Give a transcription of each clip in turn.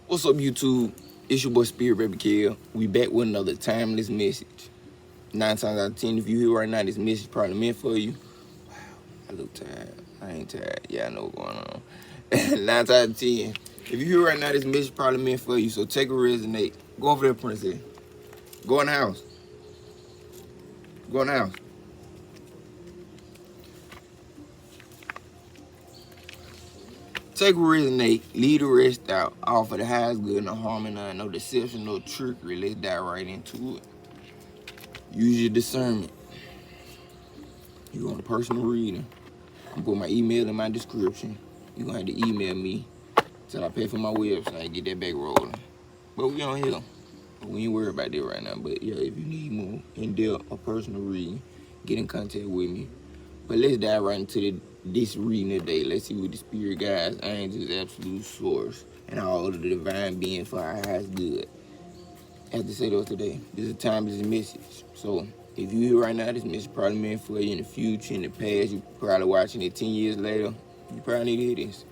What's up, YouTube? It's your boy Spirit Baby Kill. We back with another timeless message. 9 times out of 10, if you hear right now, this message probably meant for you. Wow, I look tired. I ain't tired. Yeah, I know what's going on. 9 times out of 10, if you hear right now, this message probably meant for you. So take a resonate. Go over there, Princess. Go in the house. Go in the house. Take a resonate, leave the rest out. Offer the highest good, no harm and none, no deception, no trickery. Let's dive right into it. Use your discernment. You want a personal reading? I'm put my email in my description. You're gonna have to email me till I pay for my website and get that back rolling. But we on here. We ain't worried about that right now. But yeah, if you need more in-depth or personal reading, get in contact with me. But let's dive right into this reading today. Let's see what the spirit guides, angels, absolute source, and all of the divine being for our highest good. I have to say those today. This is a timeless message. So if you hear right now, this message probably meant for you in the future, in the past. You probably watching it 10 years later. You probably need to hear this.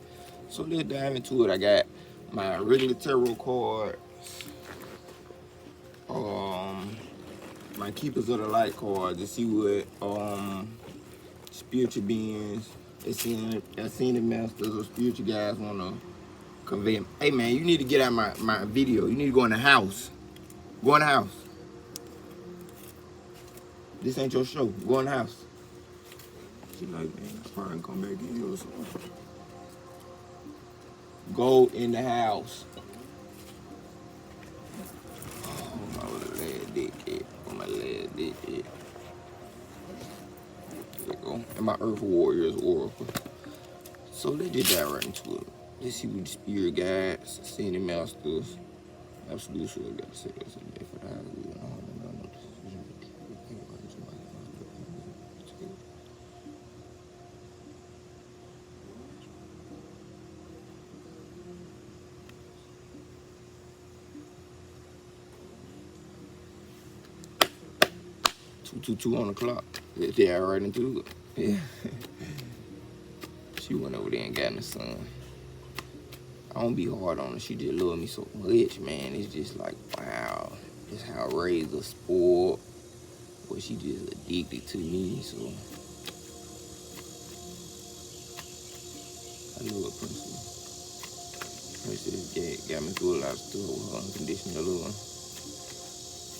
So let's dive into it. I got my regular tarot card, my Keepers of the Light card to see what spiritual beings, ascended masters or spiritual guys want to convey. Hey man, you need to get out my video. You need to go in the house. Go in the house. This ain't your show. Go in the house. She like, man, I probably come back in here or something. Go in the house. Oh, my last dick. Oh, my last dick. There you go. And my Earth Warriors Oracle. So let's just dive right into it. Let's see what the spirit guides, ascended masters, absolute source got to say us in there for the high good and all and none of this. 222 on the clock. Let's dive right into it. Yeah. She went over there and got in the sun. I don't be hard on her. She just love me so much, man. It's just like, wow. That's how I raised her, spoiled. But she just addicted to me, so. I love her, Princess. Princess got me through a lot of stuff with her unconditional love.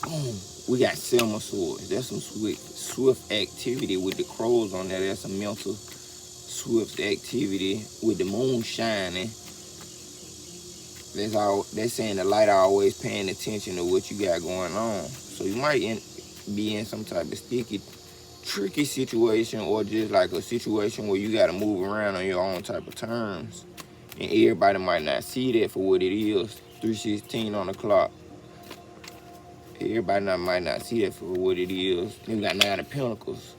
Boom. We got Selma swords. That's some swift activity with the crows on there. That's some mental swift activity with the moon shining. That's saying the light always paying attention to what you got going on. So you might be in some type of sticky, tricky situation, or just like a situation where you got to move around on your own type of terms. And everybody might not see that for what it is. 3:16 on the clock. Everybody might not see that for what it is. You got 9 of Pentacles.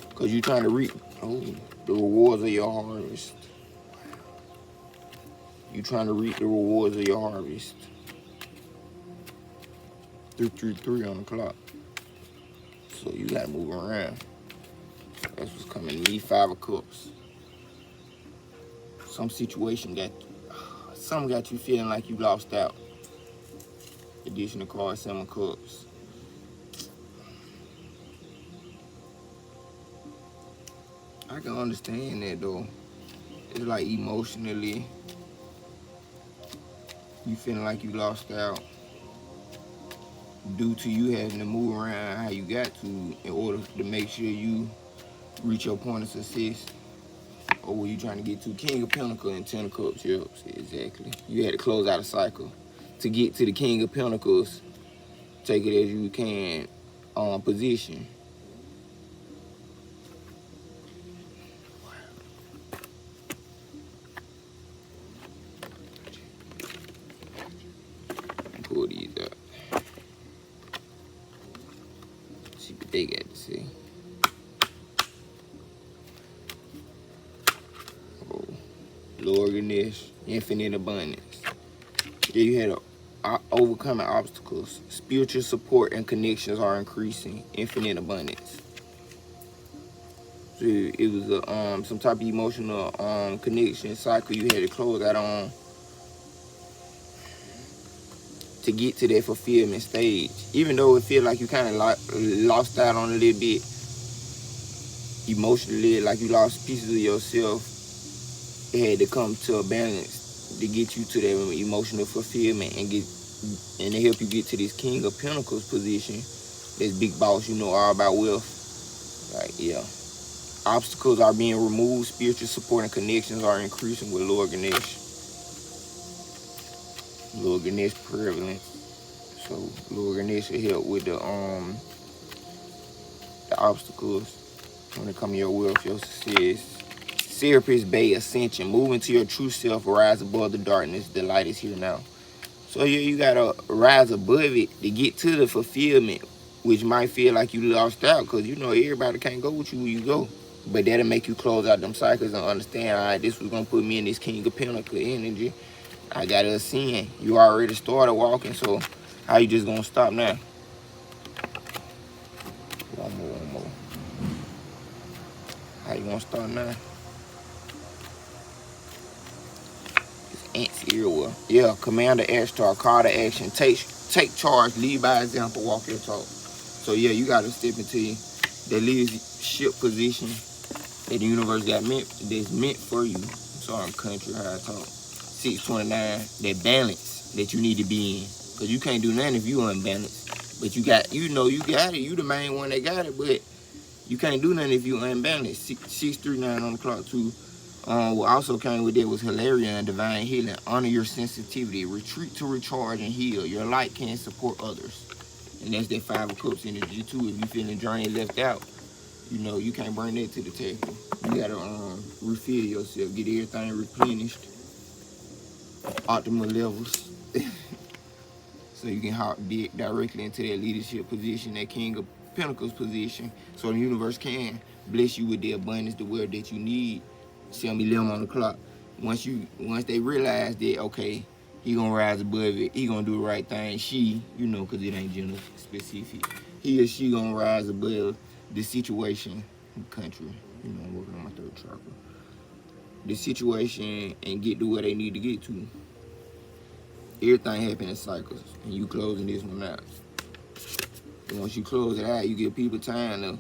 Because you're trying to reap the rewards of your harvest. You're trying to reap the rewards of your harvest. 333 on the clock. So you got to move around. That's what's coming to me. 5 of Cups. Some situation got you feeling like you lost out. Additional card, 7 of Cups. I can understand that though. It's like emotionally, you feeling like you lost out due to you having to move around how you got to in order to make sure you reach your point of success. Or were you trying to get to King of Pentacles and 10 of Cups? Yep, exactly. You had to close out a cycle. To get to the King of Pentacles, take it as you can position. Pull these up. See what they got to say. Oh, Lord Ganesh, infinite abundance. Yeah, you had overcoming obstacles. Spiritual support and connections are increasing. Infinite abundance. So it was some type of emotional connection cycle you had to close out on. to get to that fulfillment stage. Even though it feel like you kind of lost out on a little bit emotionally, like you lost pieces of yourself, it had to come to a balance to get you to that emotional fulfillment and to help you get to this King of Pentacles position. This big boss, all about wealth. Like, yeah. Obstacles are being removed. Spiritual support and connections are increasing with Lord Ganesh. Lord Ganesh prevalent. So Lord Ganesh will help with the obstacles when it comes to your wealth, your success. Serapis Bay Ascension. Move into your true self. Rise above the darkness. The light is here now. So yeah, you gotta rise above it to get to the fulfillment, which might feel like you lost out, because everybody can't go with you where you go. But that'll make you close out them cycles and understand, all right, this was gonna put me in this King of Pentacles energy. I gotta ascend. You already started walking, so how you just gonna stop now? One more. How you gonna start now? Ants earwell. Yeah, Commander Ashtar, call to action. Take charge, lead by example, walk your talk. So yeah, you gotta step into that leadership position that the universe that's meant for you. I'm sorry, I'm country how I talk. 629, that balance that you need to be in. Cause you can't do nothing if you unbalanced. But you got it. You the main one that got it, but you can't do nothing if you unbalanced. 639 on the clock too. What also came with that was Hilarion, divine healing. Honor your sensitivity. Retreat to recharge and heal. Your light can support others. And that's that 5 of Cups energy too. If you feeling drained, left out, you can't bring that to the table. You gotta refill yourself, get everything replenished, optimal levels, so you can hop directly into that leadership position, that King of Pentacles position, so the universe can bless you with the abundance, the wealth that you need. 7-11 on the clock. Once they realize that, okay, he gonna rise above it, he gonna do the right thing. She, because it ain't gender specific. He or she gonna rise above the situation, country. I'm working on my 3rd chakra. The situation and get to where they need to get to. Everything happens in cycles, and you closing this one out. And once you close it out, you give people time to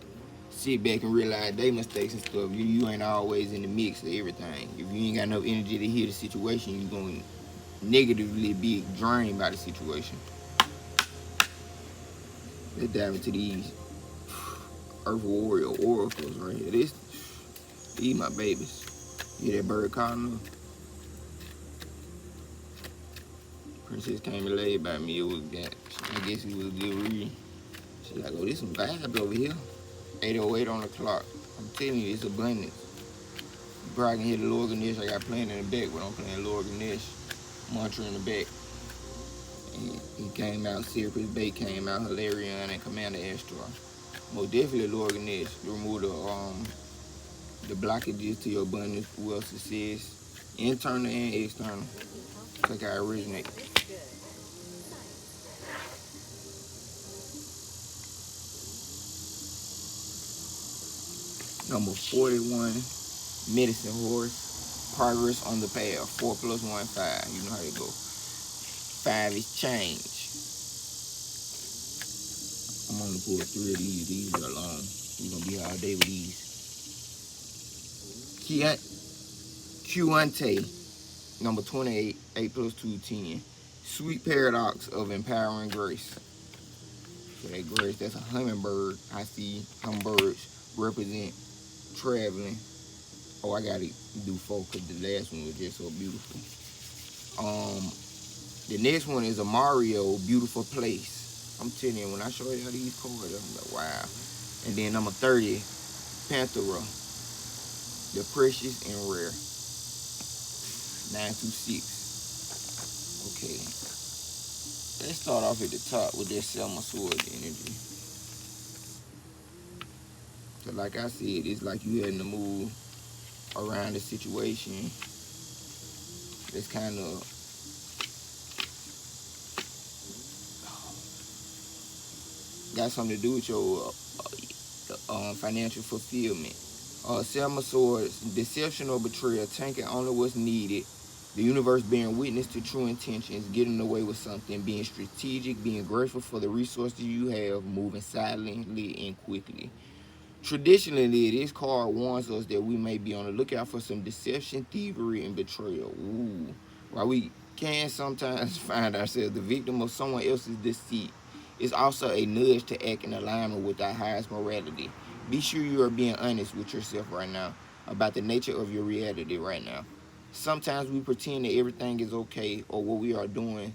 sit back and realize their mistakes and stuff. You ain't always in the mix of everything. If you ain't got enough energy to heal the situation, you're going to negatively be drained by the situation. Let's dive into these Earth Warrior oracles right here. These my babies. Yeah, that bird calling them. Princess came and laid by me. I guess it was a good read. She's like, oh, there's some vibes over here. 8:08 on the clock. I'm telling you, it's abundance. You probably can hear the Lord Ganesh. I got playing in the back, but I'm playing Lord Ganesh mantra in the back. And he came out, Serapis Bay came out, Hilarion and Commander Ashtar. Most definitely Lord Ganesh. Remove the blockages to your abundance, wealth, success, internal and external. Like I originate. Number 41, Medicine Horse, progress on the path. 4 + 1, 5. You know how it go. 5 is change. I'm gonna pull 3 of these. These are long. We're gonna be here all day with these. Q-Ante, number 28, 8 + 2, 10. Sweet paradox of empowering grace. So that grace, that's a hummingbird. I see hummingbirds represent traveling. Oh, I gotta do 4 because the last one was just so beautiful. The next one is a Mario, Beautiful Place. I'm telling you, when I show y'all these cards, I'm like, wow. And then number 30, Panthera, the precious and rare. 9 through 6. Okay. Let's start off at the top with that Selma Sword energy. So like I said, it's like you having to move around the situation. That's kind of got something to do with your financial fulfillment. Selma Swords, deception or betrayal, taking only what's needed The universe bearing witness to true intentions, getting away with something, being strategic, being grateful for the resources you have, moving silently and quickly. Traditionally, this card warns us that we may be on the lookout for some deception, thievery, and betrayal. Ooh. While we can sometimes find ourselves the victim of someone else's deceit, it's also a nudge to act in alignment with our highest morality. Be sure you are being honest with yourself right now about the nature of your reality right now. Sometimes we pretend that everything is okay or what we are doing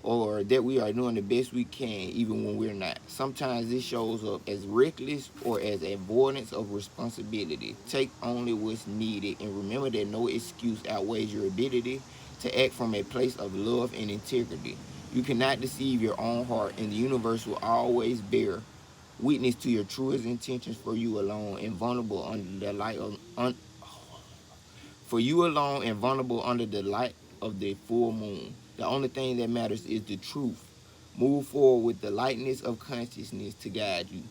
or that we are doing the best we can even when we're not. Sometimes this shows up as reckless or as avoidance of responsibility. Take only what's needed and remember that no excuse outweighs your ability to act from a place of love and integrity. You cannot deceive your own heart, and the universe will always bear witness to your truest intentions for you alone and vulnerable under the light of for you alone and vulnerable under the light of the full moon. The only thing that matters is the truth. Move forward with the lightness of consciousness to guide you.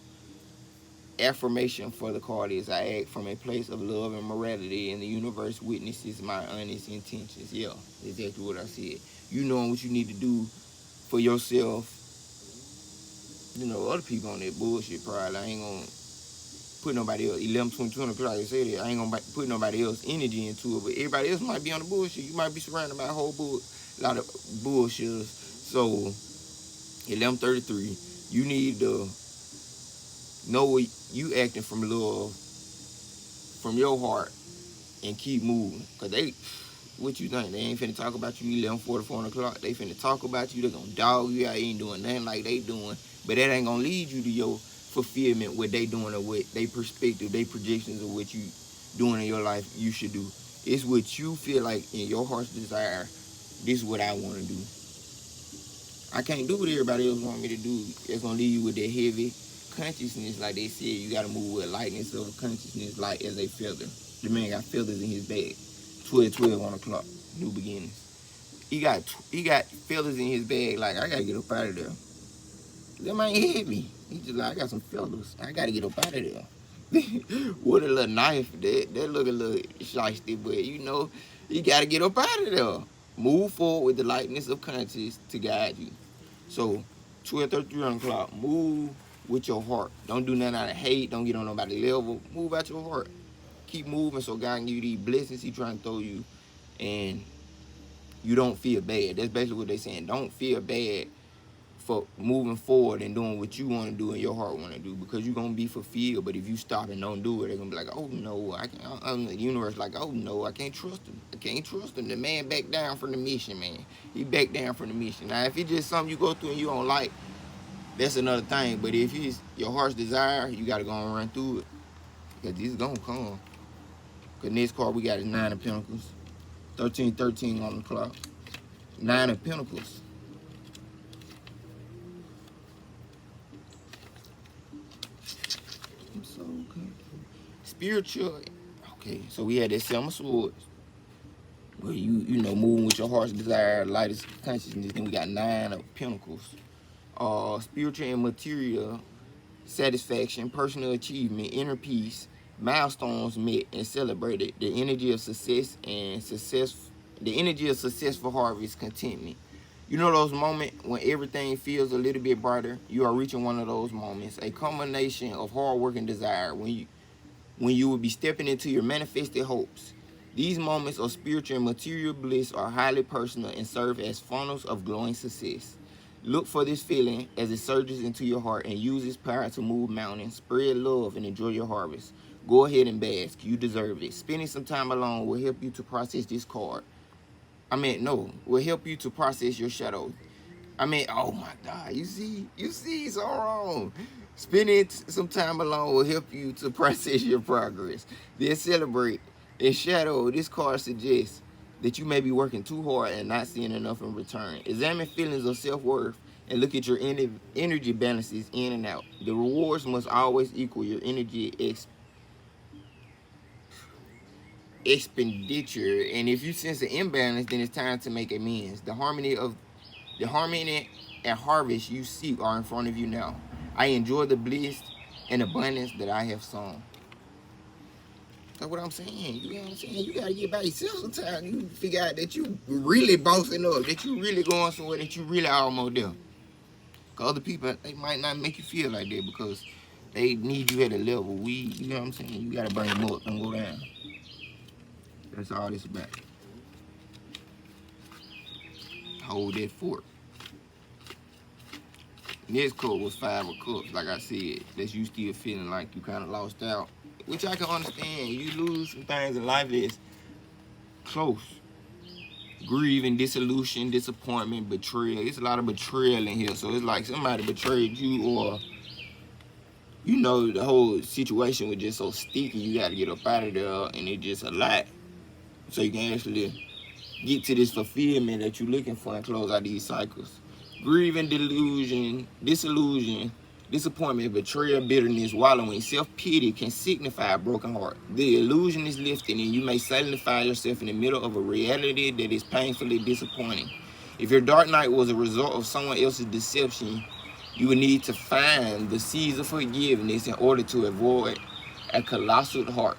Affirmation for the card is I act from a place of love and morality, and the universe witnesses my honest intentions. Yeah, exactly what I said. You knowing what you need to do for yourself. You know, other people on that bullshit probably. I ain't gonna put nobody else 11, 20 o'clock. I said it. I ain't gonna put nobody else energy into it, but everybody else might be on the bullshit. You might be surrounded by a whole lot of bullshitters. So 11:33, you need to know what you acting from love, from your heart, and keep moving. Cause what you think? They ain't finna talk about you 11:44 o'clock. They finna talk about you. They gonna dog you out. You ain't doing nothing like they doing. But that ain't gonna lead you to your fulfillment, what they doing or what they perspective, they projections of what you doing in your life you should do. It's what you feel like in your heart's desire. This is what I want to do. I can't do what everybody else want me to do. It's gonna leave you with that heavy consciousness, like they said. You gotta move with lightness of consciousness, light as a feather. The man got feathers in his bag. 12, 1 o'clock, new beginnings. He got feathers in his bag. Like I gotta get up out of there. That man hit me. He just like I got some feathers. I gotta get up out of there. With a little knife, that look a little shiesty, but you know, you gotta get up out of there. Move forward with the lightness of conscience to guide you. So 12:33 on the clock. Move with your heart. Don't do nothing out of hate. Don't get on nobody's level. Move out your heart. Keep moving so God can give you these blessings He trying to throw you, and you don't feel bad. That's basically what they saying. Don't feel bad for moving forward and doing what you want to do and your heart want to do, because you're gonna be fulfilled. But if you stop and don't do it, they're gonna be like, oh no, I can't. The universe like, oh no, I can't trust him. I can't trust him. The man backed down from the mission, man. He backed down from the mission. Now, if it's just something you go through and you don't like, that's another thing. But if it's your heart's desire, you gotta go and run through it, because this is gonna come. Cause next card we got is 9 of Pentacles, 13:13 on the clock. 9 of Pentacles. I'm so good. Spiritual. Okay, so we had that 7 of Swords, where you know moving with your heart's desire, lightest consciousness. Then we got 9 of Pentacles. Spiritual and material satisfaction, personal achievement, inner peace, milestones met and celebrated. The energy of success and the energy of successful harvest, contentment. You know those moments when everything feels a little bit brighter? You are reaching one of those moments, a culmination of hard work and desire, when you will be stepping into your manifested hopes. These moments of spiritual and material bliss are highly personal and serve as funnels of glowing success. Look for this feeling as it surges into your heart and use its power to move mountains, spread love, and enjoy your harvest. Go ahead and bask. You deserve it. Spending some time alone will help you to process this card. Will help you to process your shadow. Oh my God, you see, it's all wrong. Spending some time alone will help you to process your progress. Then celebrate. In shadow, this card suggests that you may be working too hard and not seeing enough in return. Examine feelings of self-worth and look at your energy balances in and out. The rewards must always equal your energy expenditure, and if you sense an imbalance, then it's time to make amends. The harmony and harvest you seek are in front of you now. I enjoy the bliss and abundance that I have sown. That's what I'm saying. You know what I'm saying? You gotta get by yourself sometimes. You figure out that you really bossing up, that you really going somewhere, that you really almost there. Cause other people, they might not make you feel like that because they need you at a level. You know what I'm saying? You gotta bring them up and go down. That's all this about. Hold that fort. Next cup was 5 of cups, like I said. That's you still feeling like you kind of lost out. Which I can understand. You lose some things in life that's close. Grieving, dissolution, disappointment, betrayal. It's a lot of betrayal in here. So it's like somebody betrayed you, or you know the whole situation was just so sticky. You got to get up out of there, and it's just a lot. So you can actually get to this fulfillment that you're looking for and close out these cycles. Grieving, delusion, disillusion, disappointment, betrayal, bitterness, wallowing, self-pity can signify a broken heart. The illusion is lifted and you may suddenly find yourself in the middle of a reality that is painfully disappointing. If your dark night was a result of someone else's deception, you would need to find the seeds of forgiveness in order to avoid a colossal heart.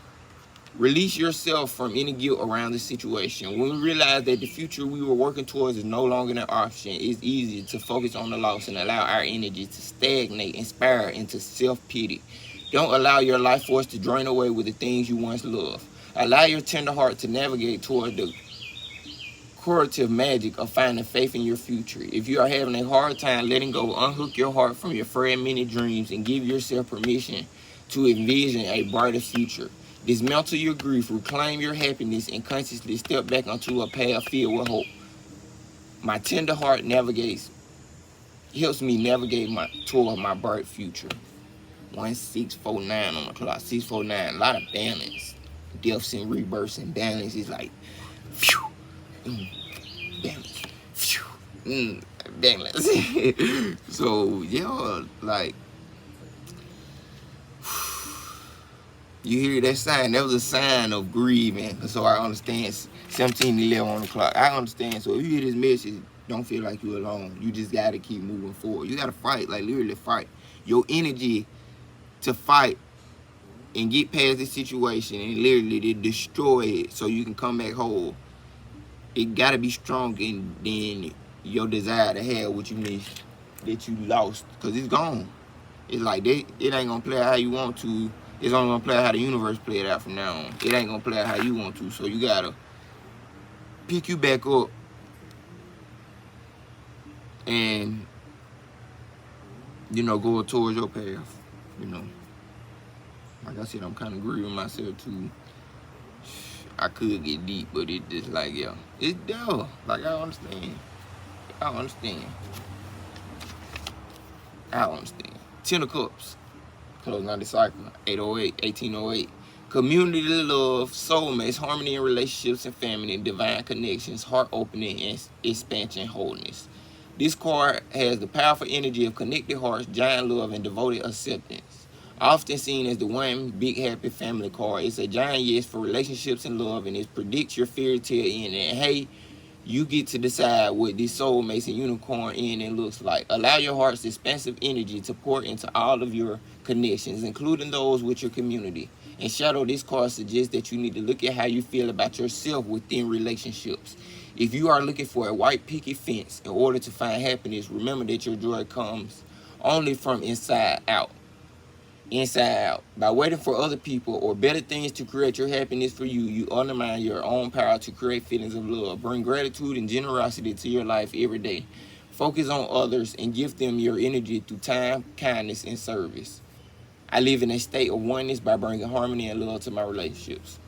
Release yourself from any guilt around the situation. When we realize that the future we were working towards is no longer an option, it's easy to focus on the loss and allow our energy to stagnate and spiral into self-pity. Don't allow your life force to drain away with the things you once loved. Allow your tender heart to navigate toward the curative magic of finding faith in your future. If you are having a hard time letting go, unhook your heart from your fragmented dreams and give yourself permission to envision a brighter future. Dismantle your grief, reclaim your happiness, and consciously step back onto a path filled with hope. My tender heart helps me navigate toward my bright future. 1649 on the clock, 649, a lot of balance. Deaths and rebirths and balance is like, phew, balance, phew, balance. So, yeah, like, you hear that sign? That was a sign of grieving. So I understand 1711 on the clock. I understand. So if you hear this message, don't feel like you're alone. You just got to keep moving forward. You got to fight, like literally fight. Your energy to fight and get past this situation and literally to destroy it so you can come back whole. It got to be stronger than your desire to have what you need that you lost, because it's gone. It's like it ain't going to play out how you want to. It's only gonna play out how the universe play it out from now on. It ain't gonna play out how you want to. So you gotta pick you back up and, you know, go towards your path. You know, like I said, I'm kind of grieving myself too. I could get deep, but it just like, yeah, it's there. Like I understand. 10 of Cups. Closing out the cycle, 808, 1808. Community, love, soulmates, harmony in relationships and family, divine connections, heart opening, and expansion, wholeness. This card has the powerful energy of connected hearts, giant love, and devoted acceptance. Often seen as the one big happy family card, it's a giant yes for relationships and love, and it predicts your fairy tale ending. And hey, you get to decide what this soulmates and unicorn ending looks like. Allow your heart's expansive energy to pour into all of your connections, including those with your community. And Shadow, this card suggests that you need to look at how you feel about yourself within relationships. If you are looking for a white picket fence in order to find happiness, remember that your joy comes only from inside out. Inside out. By waiting for other people or better things to create your happiness for you, you undermine your own power to create feelings of love. Bring gratitude and generosity to your life every day. Focus on others and give them your energy through time, kindness, and service. I live in a state of oneness by bringing harmony and love to my relationships.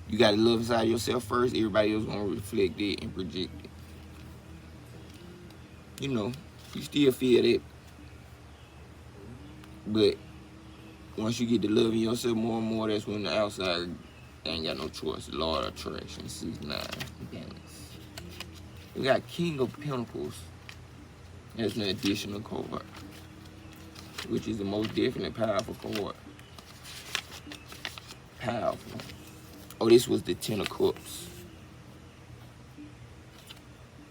You got to love inside yourself first. Everybody else going to reflect it and project it. You know, you still feel it, but once you get to loving yourself more and more, that's when the outside ain't got no choice. Law of attraction, 6-9, balance. We got King of Pentacles. That's an additional card, which is the most definitely powerful card. Powerful. Oh, this was the 10 of Cups.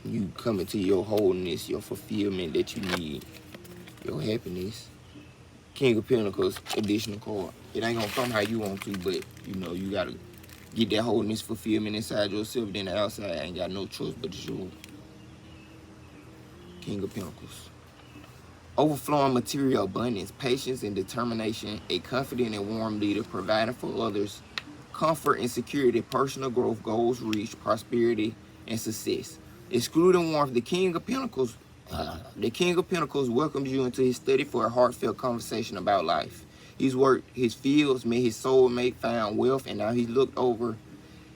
You coming to your wholeness, your fulfillment that you need, your happiness. King of Pentacles, additional card. It ain't gonna come how you want to, but You know, you gotta get that wholeness, fulfillment inside yourself. Then the outside ain't got no choice but to show. King of Pentacles. Overflowing material abundance, patience and determination, a confident and warm leader, providing for others, comfort and security, personal growth, goals reached, prosperity and success. Excluding warmth, the King of Pentacles welcomes you into his study for a heartfelt conversation about life. He's worked his fields, met his soulmate, found wealth, and now he's looked over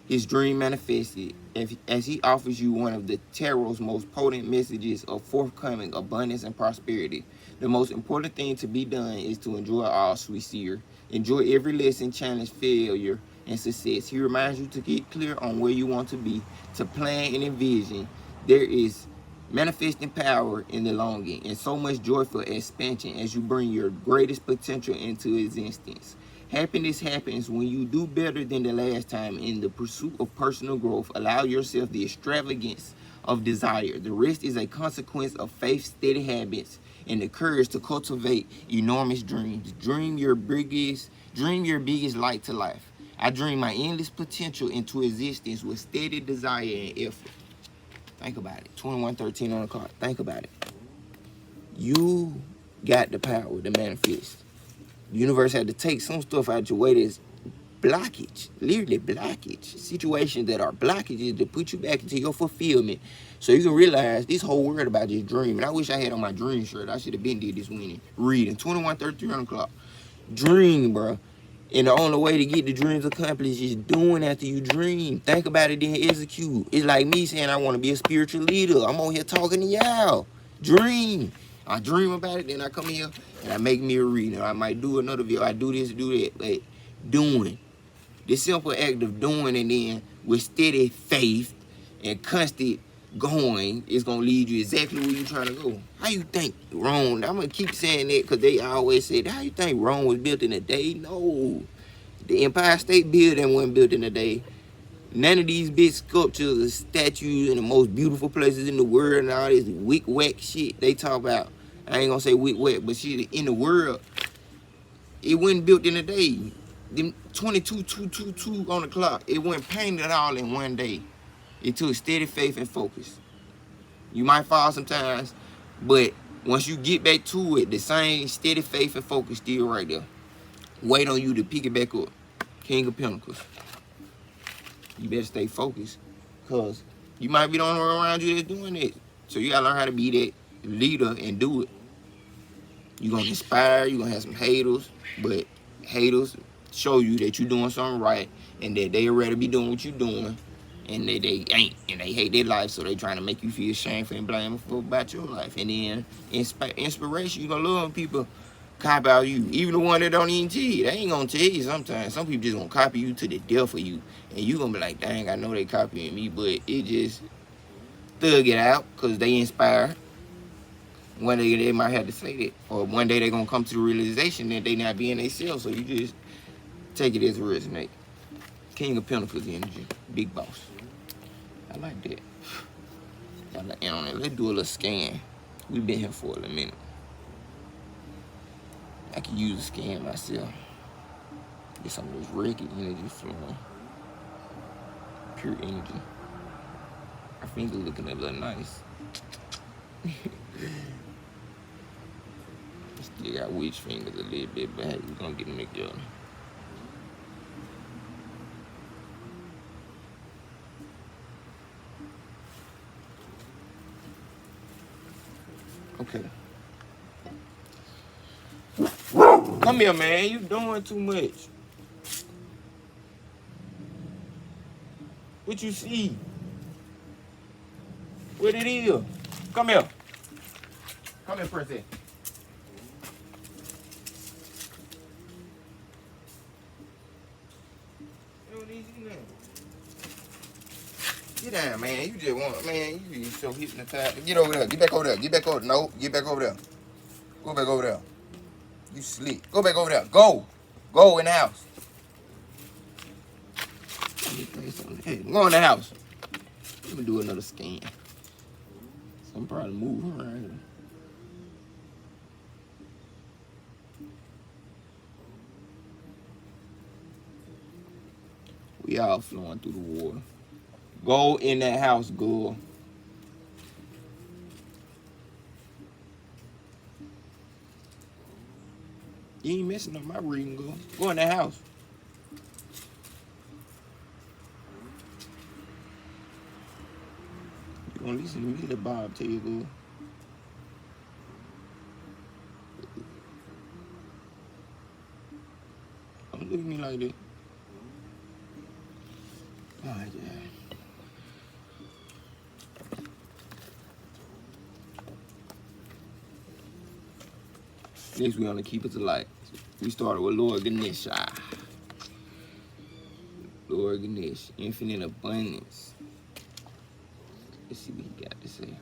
his dream manifested as he offers you one of the tarot's most potent messages of forthcoming abundance and prosperity. The most important thing to be done is to enjoy all, sweet seer. Enjoy every lesson, challenge, failure, and success. He reminds you to get clear on where you want to be, to plan and envision. There is manifesting power in the longing and so much joyful expansion as you bring your greatest potential into existence. Happiness happens when you do better than the last time in the pursuit of personal growth. Allow yourself the extravagance of desire. The rest is a consequence of faith, steady habits, and the courage to cultivate enormous dreams. Dream your biggest light to life. I dream my endless potential into existence with steady desire and effort. Think about it. 2113 on the clock. Think about it. You got the power to manifest. The universe had to take some stuff out your way that's blockage, literally blockage. Situations that are blockages to put you back into your fulfillment. So you can realize this whole world about this dream. And I wish I had on my dream shirt. I should have been did this winning. Reading 21:33 on the clock. Dream, bro. And the only way to get the dreams accomplished is doing after you dream. Think about it, then execute. It's like me saying I want to be a spiritual leader. I'm on here talking to y'all. Dream. I dream about it, then I come here and I make me a reading. I might do another video. I do this, do that. But doing. The simple act of doing, and then with steady faith and constant going is going to lead you exactly where you're trying to go. How you think Rome, I'm going to keep saying that because they always say, how you think Rome was built in a day? No. The Empire State Building wasn't built in a day. None of these big sculptures and statues in the most beautiful places in the world and all this wick-wack shit they talk about. I ain't going to say wick-wack, but shit in the world, it wasn't built in a day. Them 22,222 on the clock, it wasn't painted all in one day. It took steady faith and focus. You might fall sometimes, but once you get back to it, the same steady faith and focus still right there. Wait on you to pick it back up. King of Pentacles. You better stay focused, because you might be the only one around you that's doing it. So you gotta learn how to be that leader and do it. You're gonna inspire, you're gonna have some haters, but haters show you that you're doing something right and that they already be doing what you're doing, and that they ain't, and they hate their life, so they trying to make you feel shameful and blameful about your life. And then inspiration, you gonna love when people copy out you. Even the one that don't even tell you, they ain't gonna tell you sometimes. Some people just gonna copy you to the death of you, and you gonna be like, dang, I know they copying me, but it just thug it out because they inspire. One day they might have to say that, or one day they gonna come to the realization that they not being themselves, so you just take it as a resonate. King of Pentacles energy, big boss. I like that. I like, and on it, let's do a little scan. We've been here for a minute. I could use a scan myself. Get some of this Reiki energy flowing. Pure energy. My finger looking a little nice. Still got weak fingers a little bit, but hey, we're gonna get them together. Okay. Come here, man. You doing too much. What you see? What it is? Come here. Come here, princess. You don't need you nothing. Get down, man. You just want, man, you be so hypnotized. Get over there. Get back over there. Get back over there. No, get back over there. Go back over there. You sleep. Go back over there. Go. Go in the house. Hey, go in the house. Let me do another scan. So I'm probably moving around here. Y'all flowing through the water. Go in that house, girl. You ain't messing up my reading, girl. Go in that house. You gonna listen to me, let Bob tell you, girl. Don't look at me like that. Alright, yeah. Next, we're gonna keep it to light. We started with Lord Ganesha. Lord Ganesh, infinite abundance. Let's see what he got to say.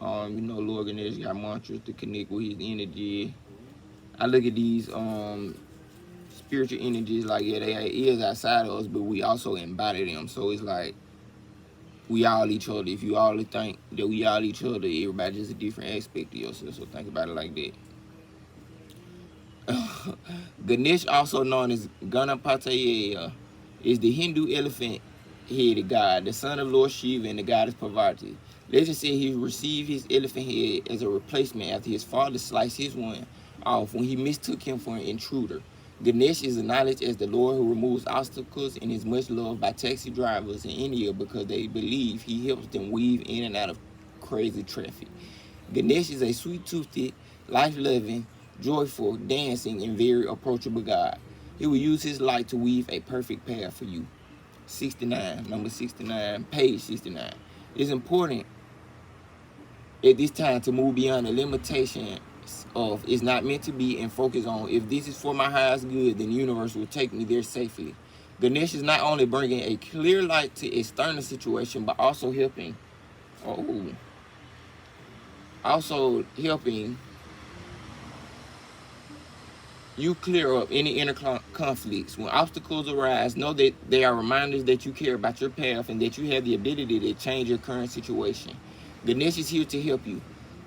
You know, Lord Ganesh got mantras to connect with his energy. I look at these spiritual energies like, yeah, they is outside of us, but we also embody them. So it's like we all each other. If you all think that we all each other, everybody just a different aspect of yourself. So think about it like that. Ganesh, also known as Ganapataya, is the Hindu elephant-headed god, the son of Lord Shiva and the goddess Parvati. Legend said he received his elephant head as a replacement after his father sliced his one off when he mistook him for an intruder. Ganesh is acknowledged as the Lord who removes obstacles and is much loved by taxi drivers in India because they believe he helps them weave in and out of crazy traffic. Ganesh is a sweet-toothed, life-loving, joyful, dancing, and very approachable God. He will use his light to weave a perfect path for you. 69, number 69, page 69. It's important at this time to move beyond the limitations of it's not meant to be and focus on if this is for my highest good, then the universe will take me there safely. Ganesh is not only bringing a clear light to external situation, but also helping you clear up any inner conflicts. When obstacles arise, know that they are reminders that you care about your path and that you have the ability to change your current situation. Ganesh is here to help you.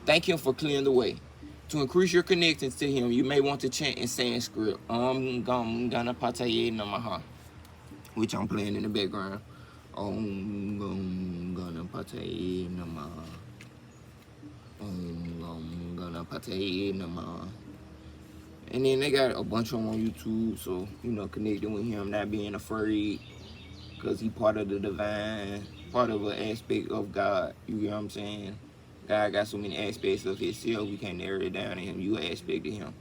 Thank him for clearing the way. To increase your connections to him, you may want to chant in Sanskrit, Om Gam Ganapataye Namaha, which I'm playing in the background. Om Gam Ganapataye Namaha. Om Gam Ganapataye Namaha. And then they got a bunch of them on YouTube, so, you know, connecting with him, not being afraid, because he part of the divine, part of an aspect of God. You get what I'm saying? God got so many aspects of himself, we can't narrow it down to him. You an aspect of him.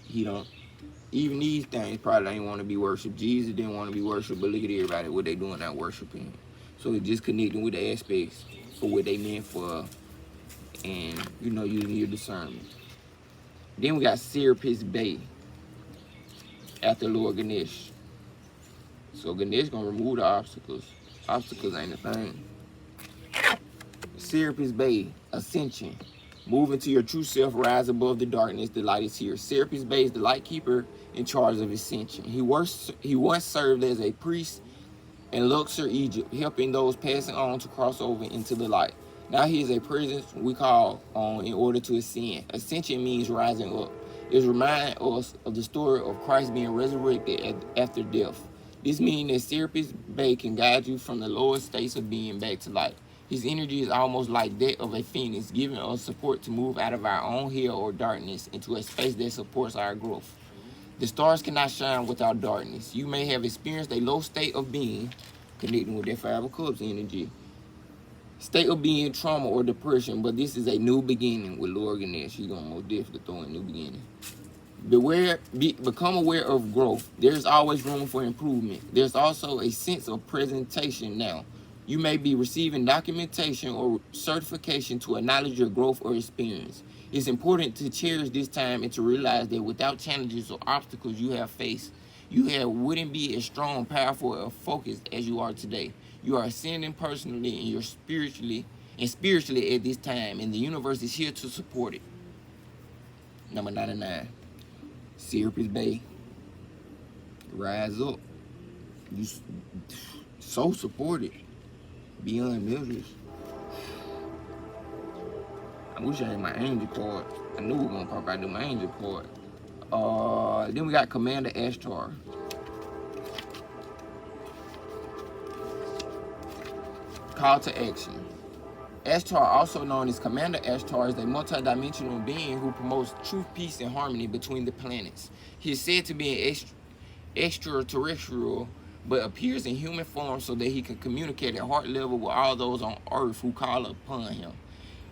He don't, even these things probably ain't want to be worshipped. Jesus didn't want to be worshipped, but look at everybody, what they doing, not worshiping him. So it's just connecting with the aspects for what they meant for, and, you know, using your discernment. Then we got Serapis Bay after Lord Ganesh. So Ganesh gonna remove the obstacles. Obstacles ain't a thing. Serapis Bay, Ascension. Move into your true self, rise above the darkness, the light is here. Serapis Bay is the light keeper in charge of Ascension. He once served as a priest in Luxor, Egypt, helping those passing on to cross over into the light. Now he is a presence we call on in order to ascend. Ascension means rising up. It reminds us of the story of Christ being resurrected after death. This means that Serapis Bay can guide you from the lowest states of being back to light. His energy is almost like that of a phoenix, giving us support to move out of our own hell or darkness into a space that supports our growth. The stars cannot shine without darkness. You may have experienced a low state of being, connecting with that Five of Cups energy, state of being, trauma, or depression, but this is a new beginning with Lord Ganesh. He's going to most definitely throw in a new beginning. Become aware of growth. There's always room for improvement. There's also a sense of presentation now. You may be receiving documentation or certification to acknowledge your growth or experience. It's important to cherish this time and to realize that without challenges or obstacles you have faced, wouldn't be as strong, powerful, or focused as you are today. You are ascending personally and you're spiritually at this time, and the universe is here to support it. Number 99, Serapis Bay. Rise up. You so supported beyond measures. I wish I had my angel card. I knew we were gonna pop out to my angel card. Then we got Commander Ashtar. Call to action. Ashtar, also known as Commander Ashtar, is a multidimensional being who promotes truth, peace, and harmony between the planets. He is said to be an extraterrestrial, but appears in human form so that he can communicate at heart level with all those on Earth who call upon him.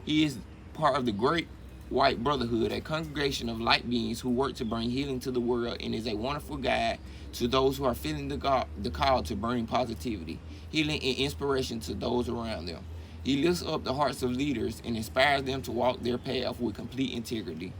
He is part of the Great White Brotherhood, a congregation of light beings who work to bring healing to the world, and is a wonderful guide to those who are feeling the call to bring positivity, healing, and inspiration to those around them. He lifts up the hearts of leaders and inspires them to walk their path with complete integrity.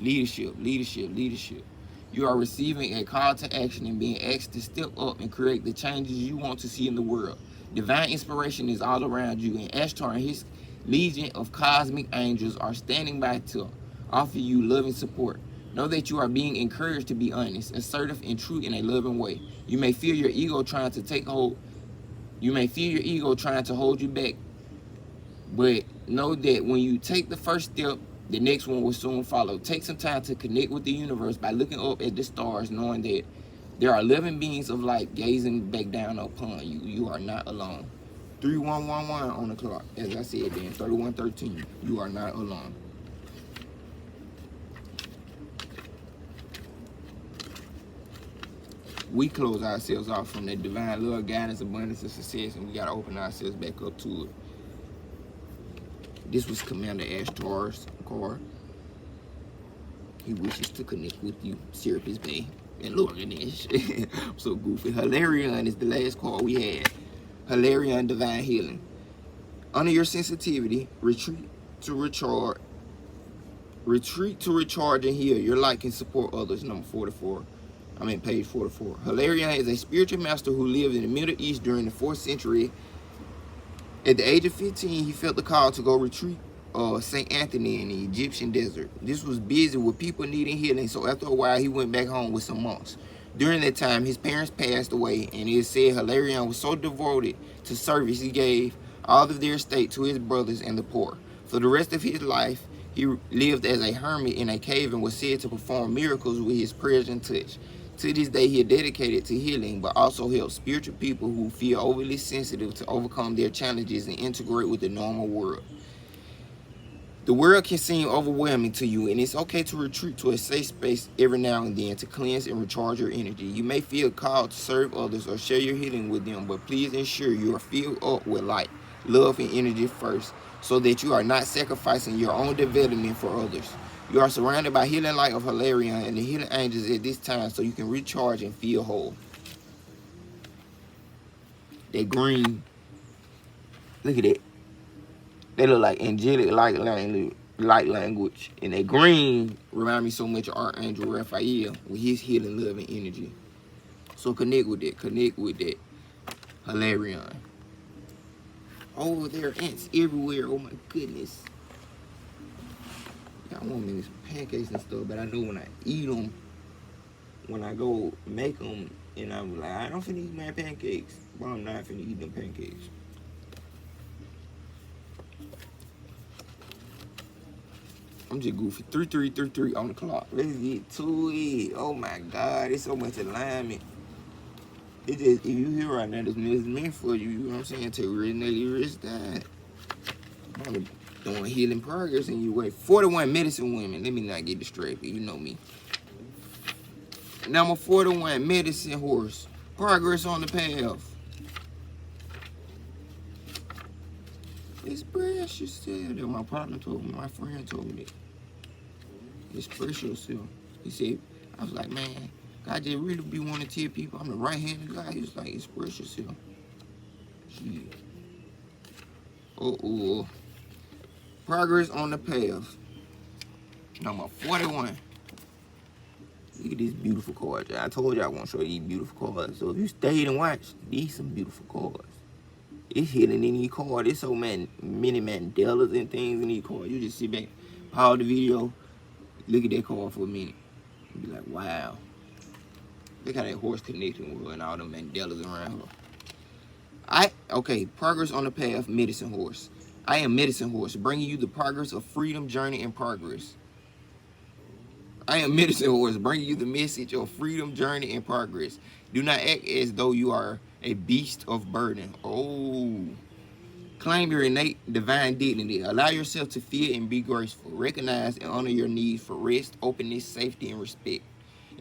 Leadership, leadership, leadership. You are receiving a call to action and being asked to step up and create the changes you want to see in the world. Divine inspiration is all around you, and Ashtar and his legion of cosmic angels are standing by to offer you loving support. Know that you are being encouraged to be honest, assertive, and true in a loving way. You may feel your ego trying to take hold. You may feel your ego trying to hold you back, but know that when you take the first step, the next one will soon follow. Take some time to connect with the universe by looking up at the stars, knowing that there are 11 beings of light gazing back down upon you. You are not alone. 3111 on the clock. As I said then, 3113. You are not alone. We close ourselves off from that divine love, guidance, abundance, and success, and we got to open ourselves back up to it. This was Commander Ashtar's card. He wishes to connect with you. Serapis Bay and Lorganish. I'm so goofy. Hilarion is the last card we had. Hilarion Divine Healing. Under your sensitivity, retreat to recharge and heal. Your light can support others. Number 44. I'm in page 44. Hilarion is a spiritual master who lived in the Middle East during the 4th century. At the age of 15, he felt the call to go retreat St. Anthony in the Egyptian desert. This was busy with people needing healing, so after a while, he went back home with some monks. During that time, his parents passed away, and it is said Hilarion was so devoted to service, he gave all of their estate to his brothers and the poor. For the rest of his life, he lived as a hermit in a cave and was said to perform miracles with his prayers and touch. To this day, he is dedicated to healing, but also helps spiritual people who feel overly sensitive to overcome their challenges and integrate with the normal world. The world can seem overwhelming to you, and it's okay to retreat to a safe space every now and then to cleanse and recharge your energy. You may feel called to serve others or share your healing with them, but please ensure you are filled up with light, love, and energy first, so that you are not sacrificing your own development for others. You are surrounded by healing light of Hilarion and the healing angels at this time, so you can recharge and feel whole. That green, look at that. They look like angelic light language. And that green remind me so much of Archangel Raphael with his healing, love, and energy. So connect with that. Connect with that. Hilarion. Oh, there are ants everywhere. Oh my goodness. I want me some pancakes and stuff, but I know when I eat them, when I go make them, and I'm like, I don't finna eat my pancakes. But I'm not finna eat them pancakes. I'm just goofy. 3333 on the clock. Let's get to it. Oh my God, it's so much alignment. It just, if you hear right now, this is meant for you. You know what I'm saying? To really risk that. I'm doing healing progress and you wait. 41 medicine women. Let me not get distracted. You know me. Number 41, medicine horse. Progress on the path. Express yourself. That my partner told me. My friend told me that. Express yourself. He said, I was like, man, God just really be wanting to tell people I'm the right-handed guy. He was like, express yourself. Shit. Uh-oh. Progress on the path. Number 41. Look at this beautiful card. I told you I want to show you these beautiful cards. So if you stayed and watched, these some beautiful cards. It's hidden in these cards. There's so many Mandelas and things in these cards. You just sit back, pause the video, look at that card for a minute. And be like, wow. Look how that horse connecting with and all the Mandelas around her. Okay, progress on the path, medicine horse. I am medicine horse, bringing you the progress of freedom, journey, and progress. I am medicine horse, bringing you the message of freedom, journey, and progress. Do not act as though you are a beast of burden. Oh, Claim your innate divine dignity. Allow yourself to feel and be graceful. Recognize and honor your needs for rest, openness, safety, and respect.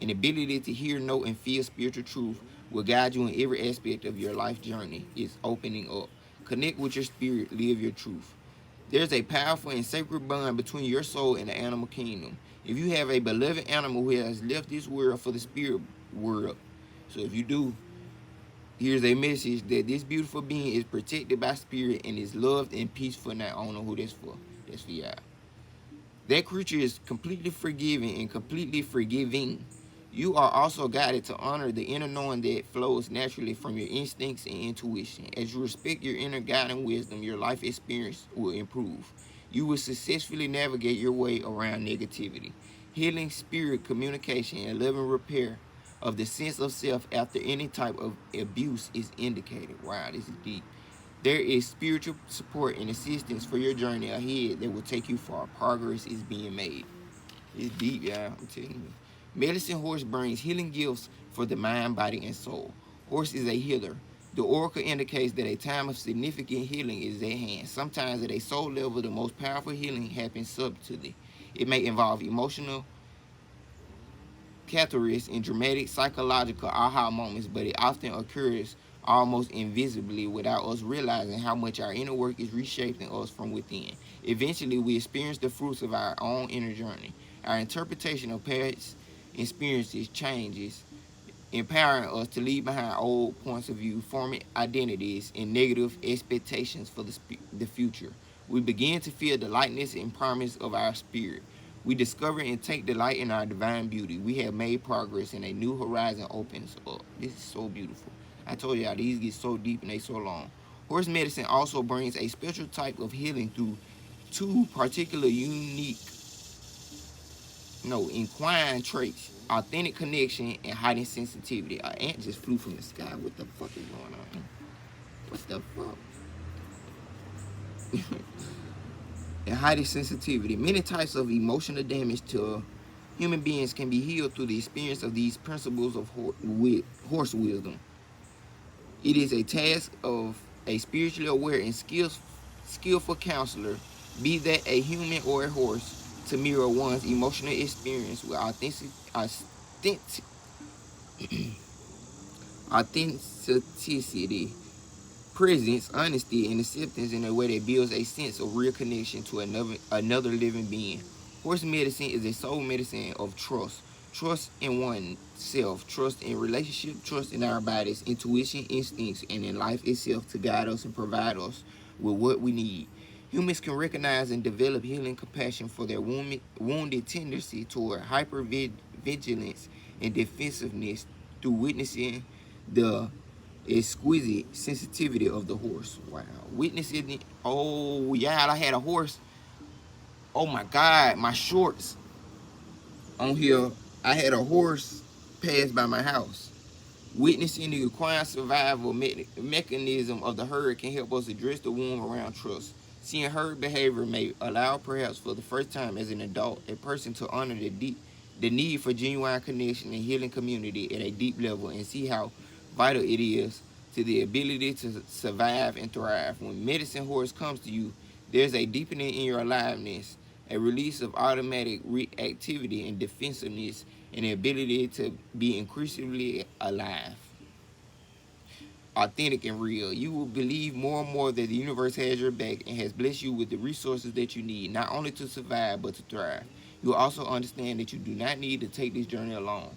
An ability to hear, know, and feel spiritual truth will guide you in every aspect of your life journey. Is opening up. Connect with your spirit. Live your truth. There's a powerful and sacred bond between your soul and the animal kingdom. If you have a beloved animal who has left this world for the spirit world, so if you do, here's a message that this beautiful being is protected by spirit and is loved and peaceful. Now, I don't know who that's for. That's for y'all. That creature is completely forgiving and completely forgiving. You are also guided to honor the inner knowing that flows naturally from your instincts and intuition. As you respect your inner guiding wisdom, your life experience will improve. You will successfully navigate your way around negativity. Healing, spirit, communication, and loving repair of the sense of self after any type of abuse is indicated. Wow, this is deep. There is spiritual support and assistance for your journey ahead that will take you far. Progress is being made. It's deep, y'all. I'm telling you. Medicine horse brings healing gifts for the mind, body, and soul. Horse is a healer. The oracle indicates that a time of significant healing is at hand. Sometimes at a soul level, the most powerful healing happens subtly. It may involve emotional catalysts and dramatic psychological aha moments, but it often occurs almost invisibly without us realizing how much our inner work is reshaping us from within. Eventually, we experience the fruits of our own inner journey. Our interpretation of past experiences changes, empowering us to leave behind old points of view, forming identities and negative expectations for the future. We begin to feel the lightness and promise of our spirit. We discover and take delight in our divine beauty. We have made progress and a new horizon opens up. This is so beautiful. I told y'all these get so deep and they so long. Horse medicine also brings a special type of healing through two particular unique, equine traits: authentic connection and heightened sensitivity. An ant just flew from the sky. What the fuck is going on? What the fuck? And heightened sensitivity. Many types of emotional damage to human beings can be healed through the experience of these principles of horse wisdom. It is a task of a spiritually aware and skillful counselor, be that a human or a horse, to mirror one's emotional experience with authenticity, presence, honesty, and acceptance in a way that builds a sense of real connection to another living being. Horse medicine is a soul medicine of trust. Trust in oneself, trust in relationship, trust in our bodies, intuition, instincts, and in life itself to guide us and provide us with what we need. Humans can recognize and develop healing compassion for their wounded tendency toward hypervigilance and defensiveness through witnessing the exquisite sensitivity of the horse. Wow. Witnessing it. Oh, yeah, I had a horse. Oh, my God. My shorts on here. I had a horse pass by my house. Witnessing the equine survival mechanism of the herd can help us address the wound around trust. Seeing herd behavior may allow, perhaps for the first time as an adult, a person to honor the need for genuine connection and healing community at a deep level and see how vital it is to the ability to survive and thrive. When medicine horse comes to you, there's a deepening in your aliveness, a release of automatic reactivity and defensiveness, and the ability to be increasingly alive, authentic, and real. You will believe more and more that the universe has your back and has blessed you with the resources that you need, not only to survive, but to thrive. You will also understand that you do not need to take this journey alone.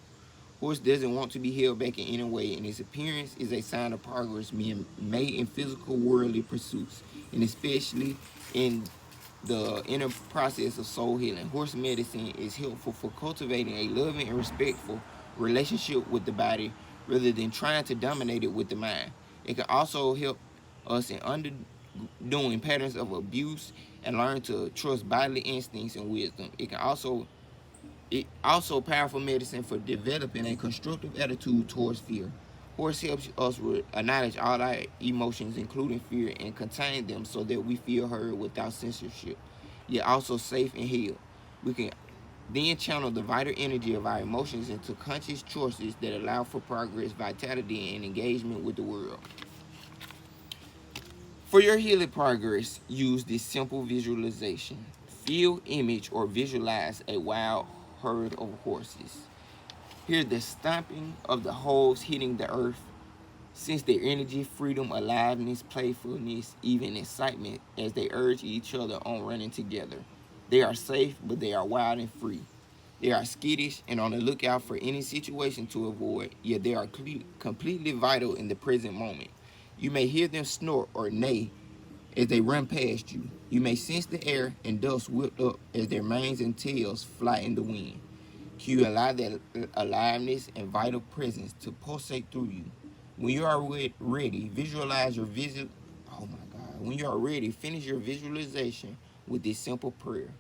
Horse doesn't want to be held back in any way, and its appearance is a sign of progress being made in physical worldly pursuits, and especially in the inner process of soul healing. Horse medicine is helpful for cultivating a loving and respectful relationship with the body rather than trying to dominate it with the mind. It can also help us in undoing patterns of abuse and learn to trust bodily instincts and wisdom. It also powerful medicine for developing a constructive attitude towards fear. Horse helps us acknowledge all our emotions, including fear, and contain them so that we feel heard without censorship, yet also safe and healed. We can then channel the vital energy of our emotions into conscious choices that allow for progress, vitality, and engagement with the world. For your healing progress, use this simple visualization. Feel, image, or visualize a wild herd of horses. Hear the stomping of the hooves hitting the earth. Sense their energy, freedom, aliveness, playfulness, even excitement as they urge each other on running together. They are safe, but they are wild and free. They are skittish and on the lookout for any situation to avoid, yet they are completely vital in the present moment. You may hear them snort or neigh as they run past you. You may sense the air and dust whipped up as their manes and tails fly in the wind. You allow their aliveness and vital presence to pulsate through you. When you are ready, visualize your visit. Oh my God. When you are ready, finish your visualization with this simple prayer.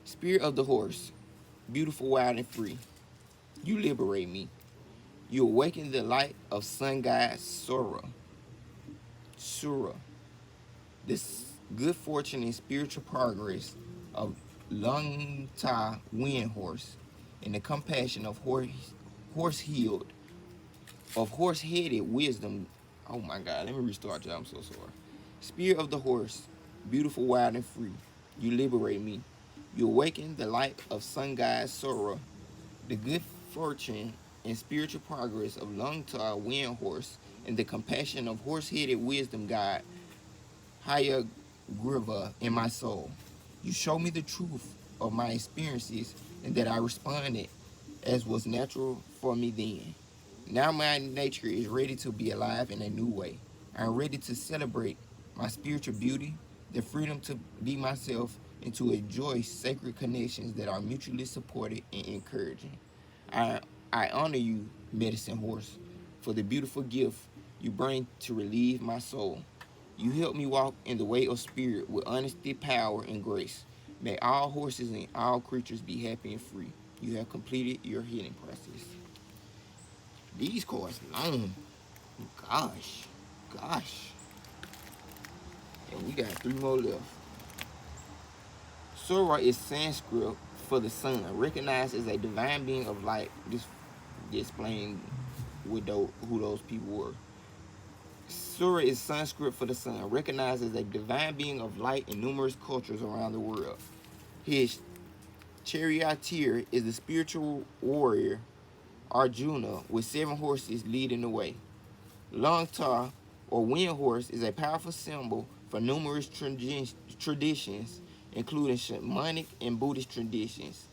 Spirit of the horse, beautiful, wild, and free, you liberate me. You awaken the light of sun god Sura, this good fortune and spiritual progress of Lung Ta Wind Horse, and the compassion of horse-healed, of horse-headed wisdom. Oh my God, let me restart y'all, I'm so sorry. Spirit of the horse, beautiful, wild, and free, you liberate me. You awaken the light of sun god Sora, the good fortune and spiritual progress of Lung Ta Wind Horse, and the compassion of horse-headed wisdom god Haya Griva in my soul. You show me the truth of my experiences and that I responded as was natural for me then. Now my nature is ready to be alive in a new way. I'm ready to celebrate my spiritual beauty, the freedom to be myself, and to enjoy sacred connections that are mutually supported and encouraging. I, I honor you, medicine horse, for the beautiful gift you bring to relieve my soul. You help me walk in the way of spirit with honesty, power, and grace. May all horses and all creatures be happy and free. You have completed your healing process. These cards long. Gosh. Gosh. And we got 3 more left. Sora is Sanskrit for the sun, recognized as a divine being of light. Just explain who those people were. Sura is Sanskrit for the sun, recognized as a divine being of light in numerous cultures around the world. His charioteer is the spiritual warrior Arjuna with 7 horses leading the way. Longtar, or wind horse, is a powerful symbol for numerous traditions, including shamanic and Buddhist traditions.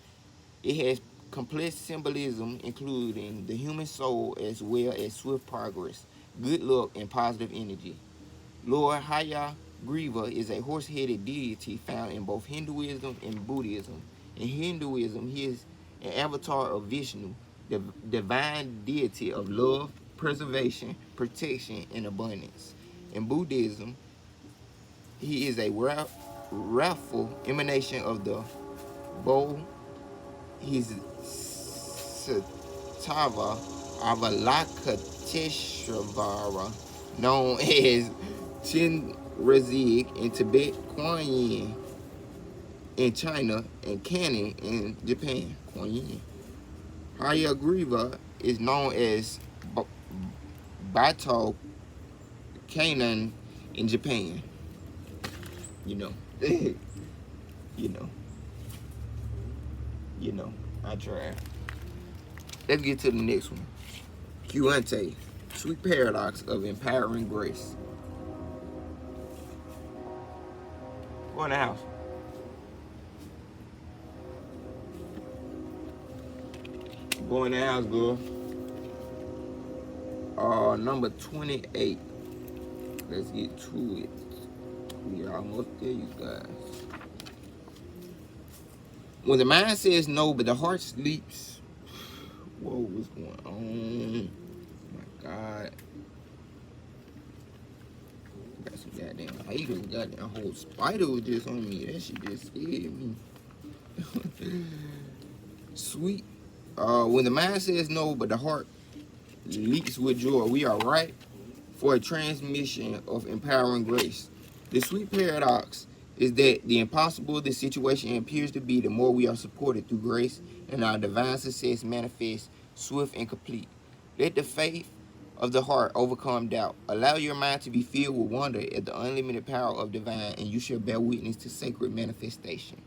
It has complex symbolism, including the human soul as well as swift progress, good luck, and positive energy. Lord Haya Griva is a horse-headed deity found in both Hinduism and Buddhism. In Hinduism, he is an avatar of Vishnu, the divine deity of love, preservation, protection, and abundance. In Buddhism, he is a wrathful emanation of the Bo. He's Satava Avalokiteshvara, known as Chenrezig in Tibet, Kuan Yin in China, and Kannon in Japan. Kuan Yin. Hayagriva is known as Bato Kannon in Japan. You know. I tried. Let's get to the next one. Qante, sweet paradox of empowering grace. Go in the house. Go in the house, girl. Number 28. Let's get to it. We are almost there, you guys. When the mind says no, but the heart sleeps. Whoa, what's going on? Oh my God. Got some goddamn haters. Goddamn whole spider was just on me. That shit just scared me. Sweet. When the mind says no, but the heart leaps with joy, we are right for a transmission of empowering grace. The sweet paradox is that the impossible the situation appears to be, the more we are supported through grace, and our divine success manifests swift and complete. Let the faith of the heart overcome doubt. Allow your mind to be filled with wonder at the unlimited power of divine, and you shall bear witness to sacred manifestation.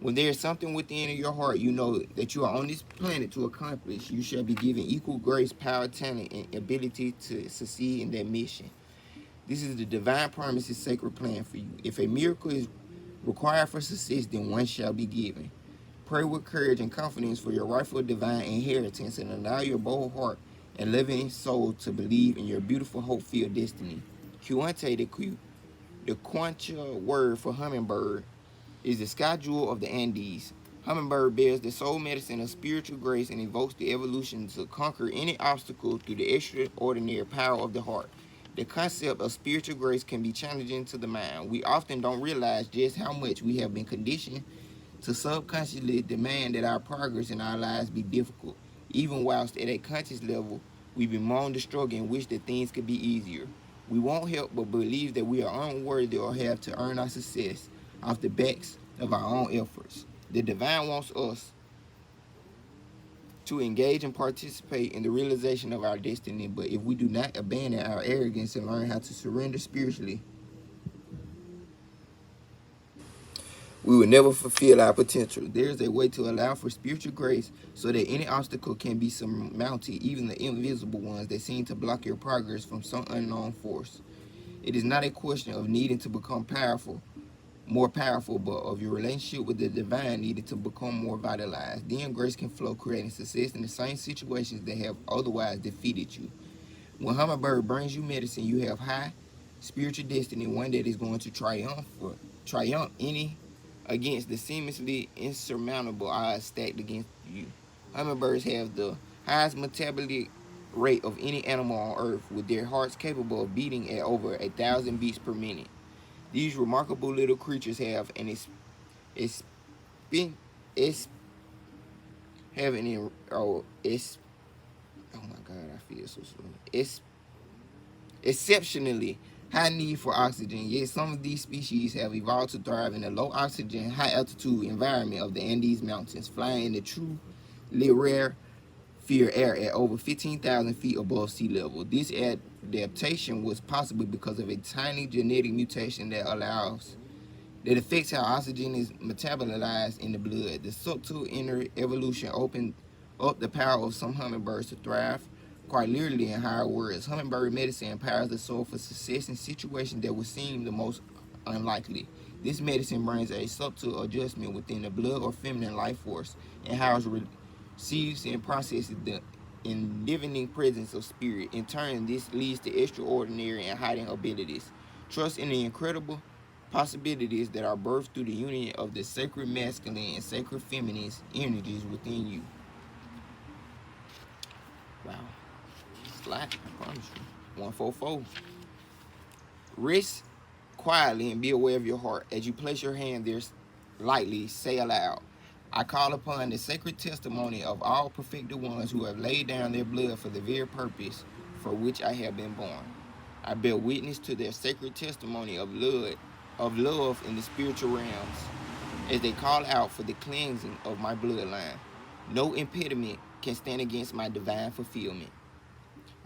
When there is something within your heart you know that you are on this planet to accomplish, you shall be given equal grace, power, talent, and ability to succeed in that mission. This is the divine promise's sacred plan for you. If a miracle is required for success, then one shall be given. Pray with courage and confidence for your rightful divine inheritance and allow your bold heart and living soul to believe in your beautiful hope-filled destiny. Quante, the Quancha word for hummingbird, is the sky jewel of the Andes. Hummingbird bears the soul medicine of spiritual grace and evokes the evolution to conquer any obstacle through the extraordinary power of the heart. The concept of spiritual grace can be challenging to the mind. We often don't realize just how much we have been conditioned to subconsciously demand that our progress in our lives be difficult. Even whilst at a conscious level, we bemoan the struggle and wish that things could be easier. We won't help but believe that we are unworthy or have to earn our success off the backs of our own efforts. The divine wants us to engage and participate in the realization of our destiny, but if we do not abandon our arrogance and learn how to surrender spiritually, we will never fulfill our potential. There is a way to allow for spiritual grace so that any obstacle can be surmounted, even the invisible ones that seem to block your progress from some unknown force. It is not a question of needing to become more powerful, but of your relationship with the divine needed to become more vitalized. Then grace can flow, creating success in the same situations that have otherwise defeated you. When Hummingbird brings you medicine, you have high spiritual destiny, one that is going to triumph any against the seemingly insurmountable odds stacked against you. Hummingbirds have the highest metabolic rate of any animal on earth, with their hearts capable of beating at over 1,000 beats per minute. These remarkable little creatures have an it's having an oh my god, I feel so slow. It's exceptionally high need for oxygen, yet some of these species have evolved to thrive in the low oxygen, high altitude environment of the Andes Mountains, flying in the truly rare fear air at over 15,000 feet above sea level. This adaptation was possible because of a tiny genetic mutation that affects how oxygen is metabolized in the blood. The subtle inner evolution opened up the power of some hummingbirds to thrive. Quite literally, in higher words, hummingbird medicine empowers the soul for success in situations that would seem the most unlikely. This medicine brings a subtle adjustment within the blood or feminine life force and how it receives and processes the enlivening presence of spirit. In turn, this leads to extraordinary and hiding abilities. Trust in the incredible possibilities that are birthed through the union of the sacred masculine and sacred feminine energies within you. Wow. Slack, I promise you. 144. Rest quietly and be aware of your heart. As you place your hand there lightly, say aloud, I call upon the sacred testimony of all perfected ones who have laid down their blood for the very purpose for which I have been born. I bear witness to their sacred testimony of love in the spiritual realms, as they call out for the cleansing of my bloodline. No impediment can stand against my divine fulfillment.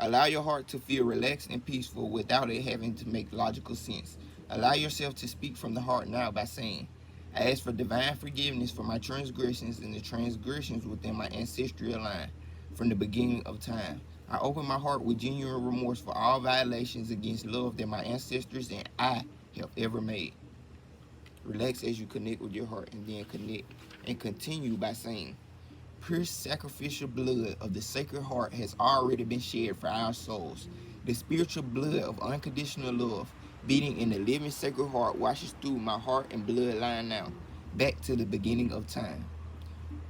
Allow your heart to feel relaxed and peaceful without it having to make logical sense. Allow yourself to speak from the heart now by saying, I ask for divine forgiveness for my transgressions and the transgressions within my ancestral line from the beginning of time. I open my heart with genuine remorse for all violations against love that my ancestors and I have ever made. Relax as you connect with your heart, and then connect and continue by saying, pure sacrificial blood of the Sacred Heart has already been shed for our souls. The spiritual blood of unconditional love beating in the living Sacred Heart washes through my heart and bloodline now, back to the beginning of time.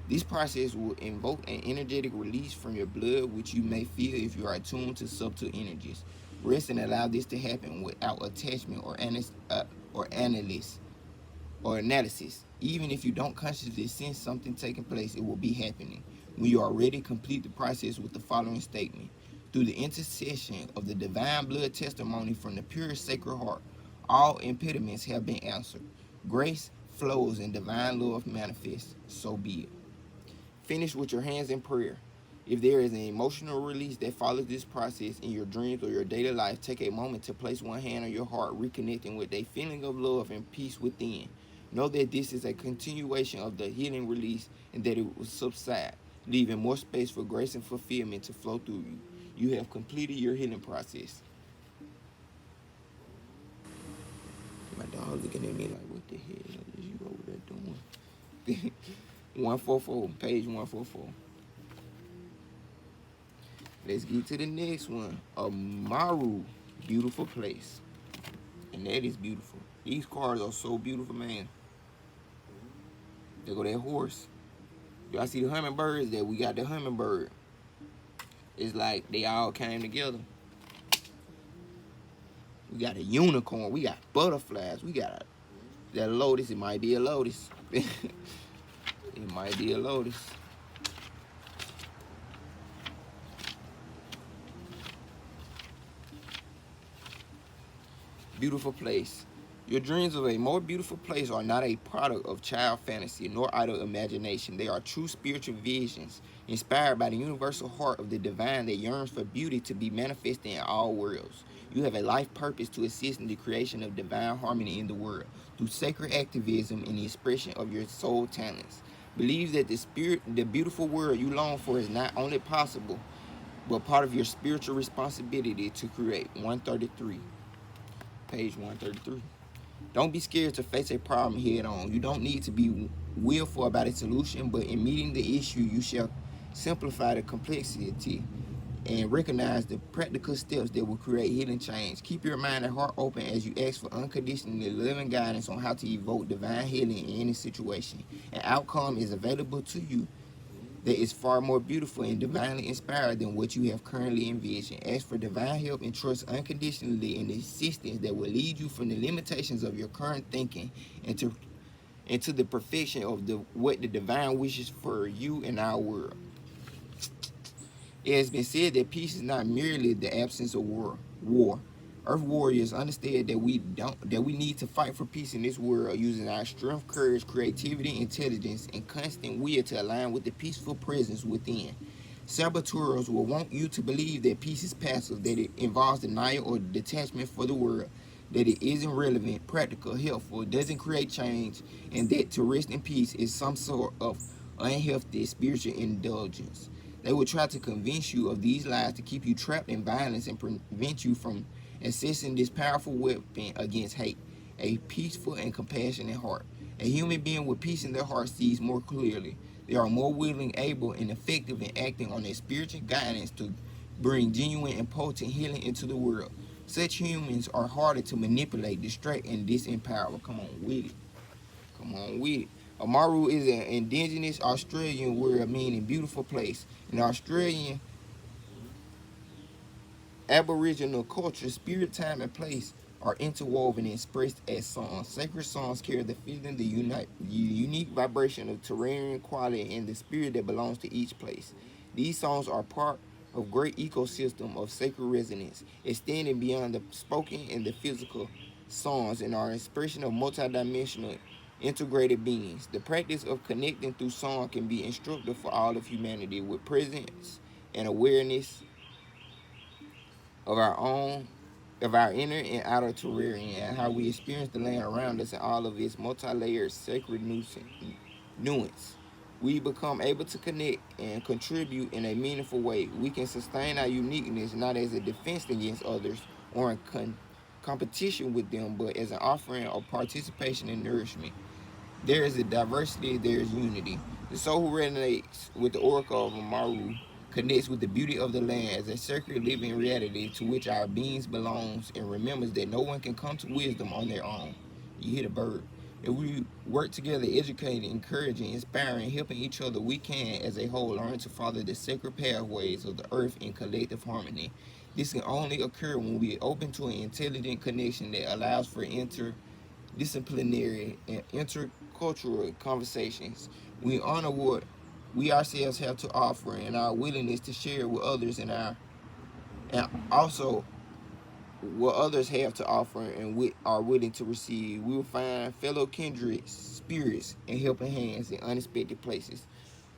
This process will invoke an energetic release from your blood, which you may feel if you are attuned to subtle energies. Rest and allow this to happen without attachment or analysis. Even if you don't consciously sense something taking place, it will be happening. When you are ready, complete the process with the following statement. Through the intercession of the divine blood testimony from the pure Sacred Heart, all impediments have been answered. Grace flows and divine love manifests. So be it. Finish with your hands in prayer. If there is an emotional release that follows this process in your dreams or your daily life, take a moment to place one hand on your heart, reconnecting with a feeling of love and peace within. Know that this is a continuation of the healing release and that it will subside, leaving more space for grace and fulfillment to flow through you. You have completed your healing process. My dog looking at me like, what the hell is you over there doing? 144, page 144. Let's get to the next one. Amaru, beautiful place. And that is beautiful. These cars are so beautiful, man. There go that horse. Y'all see the hummingbirds? That we got the hummingbird. It's like they all came together. We got a unicorn. We got butterflies. We got that lotus. It might be a lotus. It might be a lotus. Beautiful place. Your dreams of a more beautiful place are not a product of child fantasy nor idle imagination. They are true spiritual visions, inspired by the universal heart of the divine that yearns for beauty to be manifested in all worlds. You have a life purpose to assist in the creation of divine harmony in the world through sacred activism and the expression of your soul talents. Believe that the beautiful world you long for is not only possible, but part of your spiritual responsibility to create. 133. Page 133. Don't be scared to face a problem head on. You don't need to be willful about a solution, but in meeting the issue, you shall simplify the complexity and recognize the practical steps that will create healing change. Keep your mind and heart open as you ask for unconditional living guidance on how to evoke divine healing in any situation. An outcome is available to you that is far more beautiful and divinely inspired than what you have currently envisioned. Ask for divine help and trust unconditionally in the assistance that will lead you from the limitations of your current thinking into the perfection of what the divine wishes for you and our world. It has been said that peace is not merely the absence of war. Earth warriors understand that we need to fight for peace in this world using our strength, courage, creativity, intelligence, and constant will to align with the peaceful presence within. Saboteurs will want you to believe that peace is passive, that it involves denial or detachment for the world, that it isn't relevant, practical, helpful, doesn't create change, and that to rest in peace is some sort of unhealthy spiritual indulgence. They will try to convince you of these lies to keep you trapped in violence and prevent you from accessing this powerful weapon against hate, a peaceful and compassionate heart. A human being with peace in their heart sees more clearly. They are more willing, able, and effective in acting on their spiritual guidance to bring genuine and potent healing into the world. Such humans are harder to manipulate, distract, and disempower. Come on with it. Come on with it. Amaru is an indigenous Australian word meaning beautiful place. In Australian Aboriginal culture, spirit, time, and place are interwoven and expressed as songs. Sacred songs carry the feeling, the unique vibration of terrain quality and the spirit that belongs to each place. These songs are part of great ecosystem of sacred resonance, extending beyond the spoken and the physical songs and are an expression of multidimensional integrated beings. The practice of connecting through song can be instructive for all of humanity with presence and awareness of our own, of our inner and outer terrain, and how we experience the land around us and all of its multi-layered sacred nuance. We become able to connect and contribute in a meaningful way. We can sustain our uniqueness not as a defense against others or in competition with them, but as an offering of participation and nourishment. There is a diversity, there is unity. The soul who resonates with the oracle of Amaru connects with the beauty of the land as a sacred living reality to which our beings belongs and remembers that no one can come to wisdom on their own. You hit a bird. If we work together, educating, encouraging, inspiring, helping each other, we can, as a whole, learn to follow the sacred pathways of the earth in collective harmony. This can only occur when we are open to an intelligent connection that allows for interdisciplinary and intercultural conversations. We honor what we ourselves have to offer and our willingness to share with others and also what others have to offer and we are willing to receive. We will find fellow kindred spirits and helping hands in unexpected places.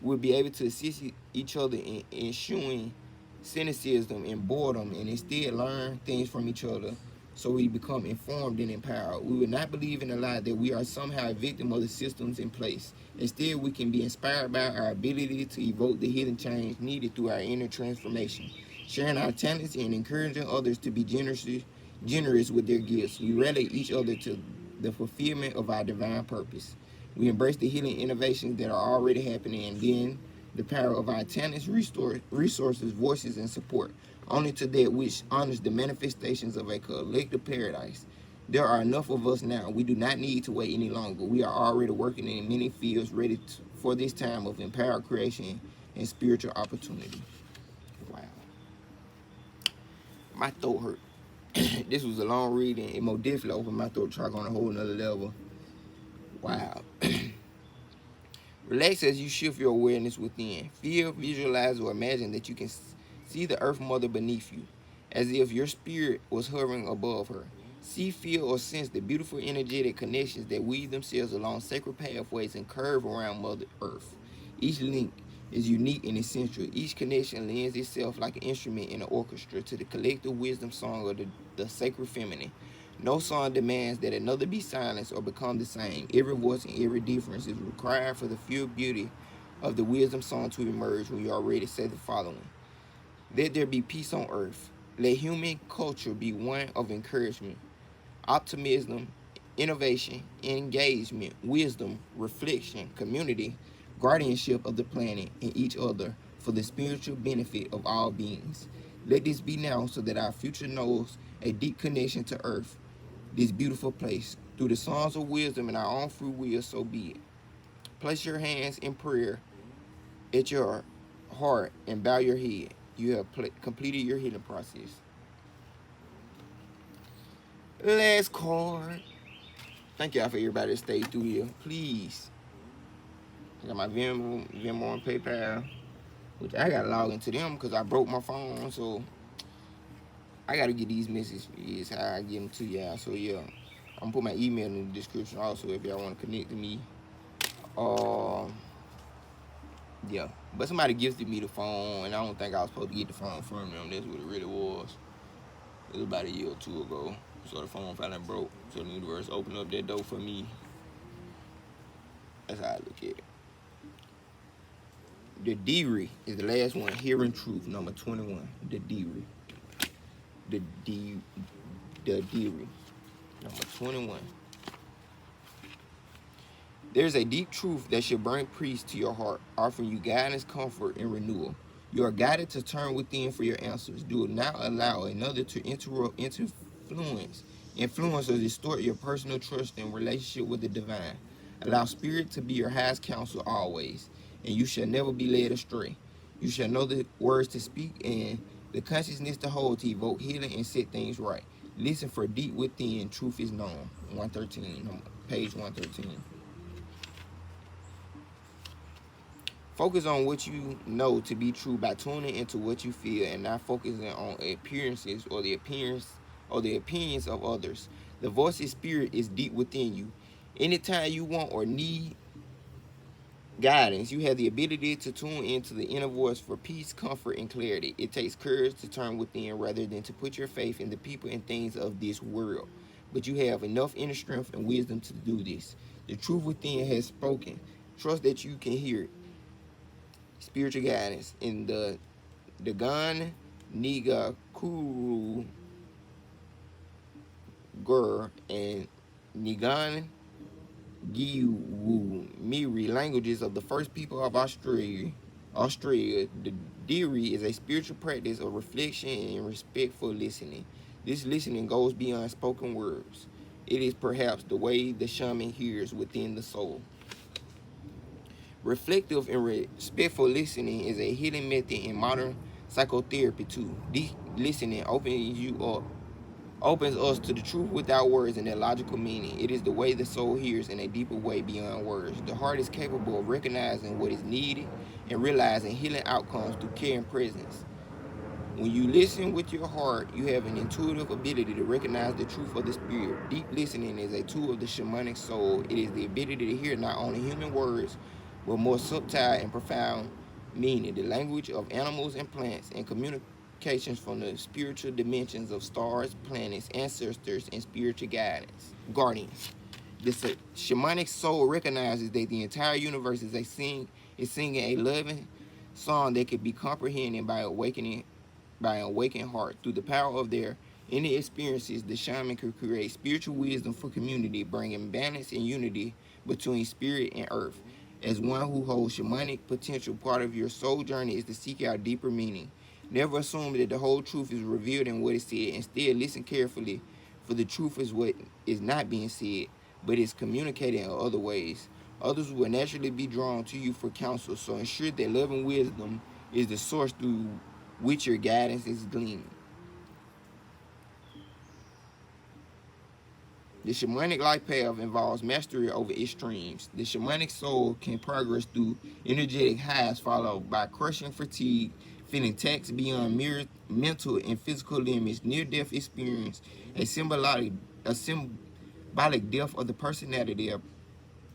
We'll be able to assist each other in eschewing cynicism and boredom and instead learn things from each other so we become informed and empowered. We will not believe in the lie that we are somehow a victim of the systems in place. Instead, we can be inspired by our ability to evoke the hidden change needed through our inner transformation, sharing our talents and encouraging others to be generous with their gifts. We rally each other to the fulfillment of our divine purpose. We embrace the healing innovations that are already happening and then the power of our talents, resources, voices, and support, only to that which honors the manifestations of a collective paradise. There are enough of us now. We do not need to wait any longer. We are already working in many fields ready for this time of empowered creation and spiritual opportunity. Wow. My throat hurt. This was a long reading. It more definitely opened my throat track on a whole nother level. Wow. Relax as you shift your awareness within. Feel, visualize, or imagine that you can see the earth mother beneath you, as if your spirit was hovering above her. See, feel, or sense the beautiful energetic connections that weave themselves along sacred pathways and curve around Mother Earth. Each link is unique and essential. Each connection lends itself like an instrument in an orchestra to the collective wisdom song of the sacred feminine. No song demands that another be silenced or become the same. Every voice and every difference is required for the pure beauty of the wisdom song to emerge when you are ready to say the following. Let there be peace on earth. Let human culture be one of encouragement, optimism, innovation, engagement, wisdom, reflection, community, guardianship of the planet and each other for the spiritual benefit of all beings. Let this be now so that our future knows a deep connection to earth, this beautiful place. Through the songs of wisdom and our own free will, so be it. Place your hands in prayer at your heart and bow your head. You have completed your healing process. Last card. Thank y'all for everybody that stayed through here. Please. I got my Venmo and PayPal, which I got to log into them because I broke my phone. So I got to get these messages how I get them to y'all. So yeah, I'm going to put my email in the description also if y'all want to connect to me. Yeah, but somebody gifted me the phone, and I don't think I was supposed to get the phone from them. That's what it really was. It was about a year or two ago. So the phone finally broke. So the universe opened up that door for me. That's how I look at it. The Deary is the last one. Hearing Truth, number 21. The Deary. The Deary, number 21. There's a deep truth that should bring peace to your heart, offering you guidance, comfort, and renewal. You are guided to turn within for your answers. Do not allow another to influence or distort your personal trust and relationship with the divine. Allow spirit to be your highest counsel always, and you shall never be led astray. You shall know the words to speak and the consciousness to hold to evoke healing and set things right. Listen, for deep within truth is known. 113, page 113. Focus on what you know to be true by tuning into what you feel and not focusing on appearances or the opinions of others. The voice of spirit is deep within you. Anytime you want or need guidance, you have the ability to tune into the inner voice for peace, comfort, and clarity. It takes courage to turn within rather than to put your faith in the people and things of this world. But you have enough inner strength and wisdom to do this. The truth within has spoken. Trust that you can hear it. Spiritual guidance in the Dagon Niga Kuru Gur and Nigan Giwu Miri languages of the first people of Australia. The Deary is a spiritual practice of reflection and respectful listening. This listening goes beyond spoken words. It is perhaps the way the shaman hears within the soul. Reflective and respectful listening is a healing method in modern psychotherapy too. Deep listening opens us to the truth without words and their logical meaning. It is the way the soul hears in a deeper way beyond words. The heart is capable of recognizing what is needed and realizing healing outcomes through care and presence. When you listen with your heart, you have an intuitive ability to recognize the truth of the spirit. Deep listening is a tool of the shamanic soul. It is the ability to hear not only human words, with more subtle and profound meaning, the language of animals and plants, and communications from the spiritual dimensions of stars, planets, ancestors, and spiritual guardians. The shamanic soul recognizes that the entire universe is singing a loving song that can be comprehended by an awakened heart. Through the power of their inner experiences, the shaman can create spiritual wisdom for community, bringing balance and unity between spirit and earth. As one who holds shamanic potential, part of your soul journey is to seek out deeper meaning. Never assume that the whole truth is revealed in what is said. Instead, listen carefully, for the truth is what is not being said, but is communicated in other ways. Others will naturally be drawn to you for counsel, so ensure that love and wisdom is the source through which your guidance is gleaming. The shamanic life path involves mastery over extremes. The shamanic soul can progress through energetic highs followed by crushing fatigue, feeling taxed beyond mere mental and physical limits, near-death experience, a symbolic death of the personality, a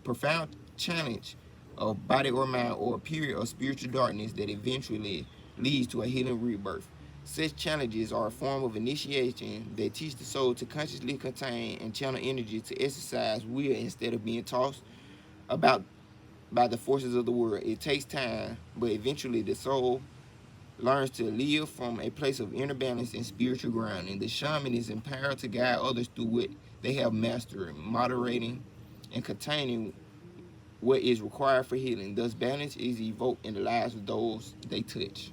profound challenge of body or mind, or a period of spiritual darkness that eventually leads to a healing rebirth. Such challenges are a form of initiation that teach the soul to consciously contain and channel energy to exercise will instead of being tossed about by the forces of the world. It takes time, but eventually the soul learns to live from a place of inner balance and spiritual grounding. The shaman is empowered to guide others through what they have mastered, moderating and containing what is required for healing. Thus, balance is evoked in the lives of those they touch.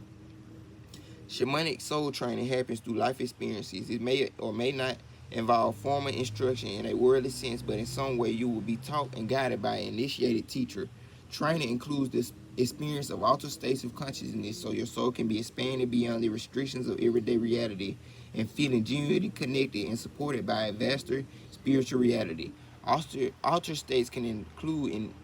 Shamanic soul training happens through life experiences. It may or may not involve formal instruction in a worldly sense, but in some way you will be taught and guided by an initiated teacher. Training includes this experience of altered states of consciousness so your soul can be expanded beyond the restrictions of everyday reality and feeling genuinely connected and supported by a vaster spiritual reality. Altered states can include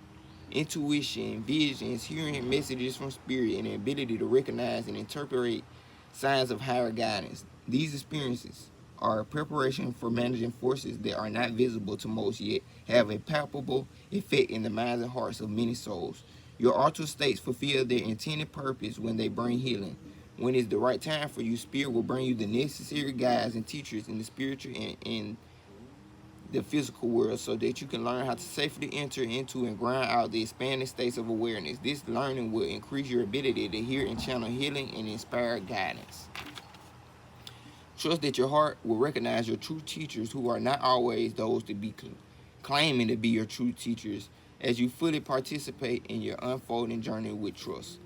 intuition, visions, hearing messages from spirit, and the ability to recognize and interpret signs of higher guidance. These experiences are a preparation for managing forces that are not visible to most yet have a palpable effect in the minds and hearts of many souls. Your altered states fulfill their intended purpose when they bring healing. When it's the right time for you, Spirit will bring you the necessary guides and teachers in the spiritual and the physical world so that you can learn how to safely enter into and grind out the expanding states of awareness. This learning will increase your ability to hear and channel healing and inspire guidance. Trust that your heart will recognize your true teachers, who are not always those to be claiming to be your true teachers, as you fully participate in your unfolding journey with trust.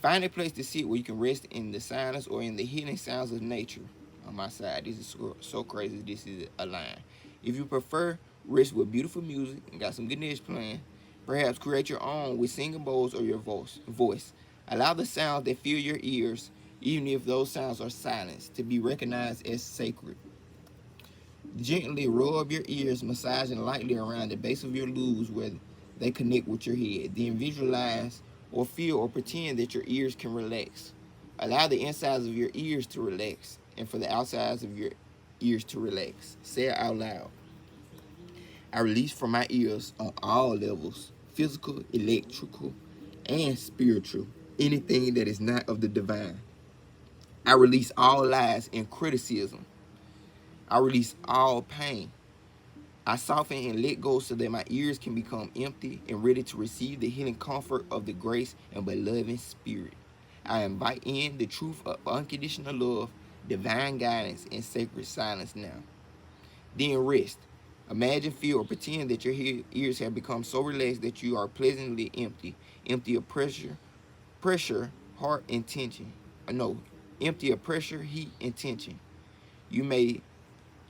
Find a place to sit where you can rest in the silence or in the healing sounds of nature. On my side, this is so crazy. This is a line. If you prefer, rest with beautiful music and got some Ganesh playing. Perhaps create your own with singing bowls or your voice. Allow the sounds that fill your ears, even if those sounds are silenced, to be recognized as sacred. Gently rub your ears, massaging lightly around the base of your lobes where they connect with your head. Then visualize or feel or pretend that your ears can relax. Allow the insides of your ears to relax and for the outsides of your ears to relax. Say it out loud. I release from my ears on all levels, physical, electrical, and spiritual, anything that is not of the divine. I release all lies and criticism. I release all pain. I soften and let go so that my ears can become empty and ready to receive the healing comfort of the grace and beloved spirit. I invite in the truth of unconditional love, divine guidance, and sacred silence now. Then rest. Imagine, feel, or pretend that your ears have become so relaxed that you are pleasantly empty of pressure, heart, and tension. No, empty of pressure, heat, and tension. You may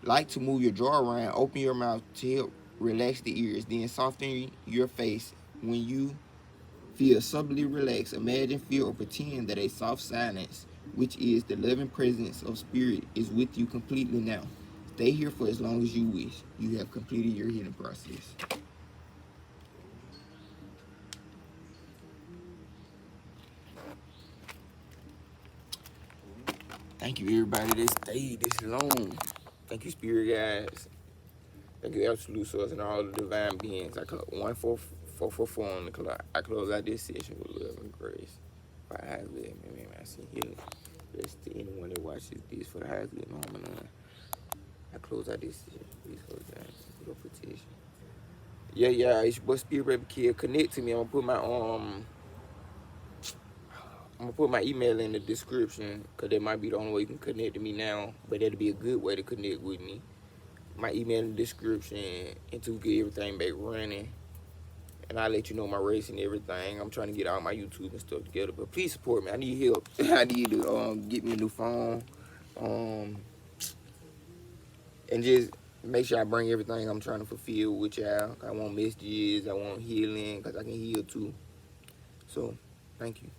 like to move your jaw around, open your mouth to help relax the ears, then soften your face. When you feel subtly relaxed, imagine, feel, or pretend that a soft silence, which is the loving presence of spirit, is with you completely now. Stay here for as long as you wish. You have completed your healing process. Thank you, everybody that stayed this long. Thank you, spirit guides. Thank you, absolute source, and all the divine beings. I cut 144 444 on the clock. I close out this session with love and grace. For the highest good, man, I see healing. Rest to anyone that watches this for the highest good, no harm and none. I close out this session. Please close down. Your protection. Yeah, it's your boy Spirit Baby Kid. Connect to me. I'm gonna put my email in the description, cause that might be the only way you can connect to me now. But that'll be a good way to connect with me. My email in the description, and to get everything back running. And I'll let you know my race and everything. I'm trying to get all my YouTube and stuff together. But please support me. I need help. I need to get me a new phone. And just make sure I bring everything I'm trying to fulfill with y'all. I want messages. I want healing, because I can heal too. So, thank you.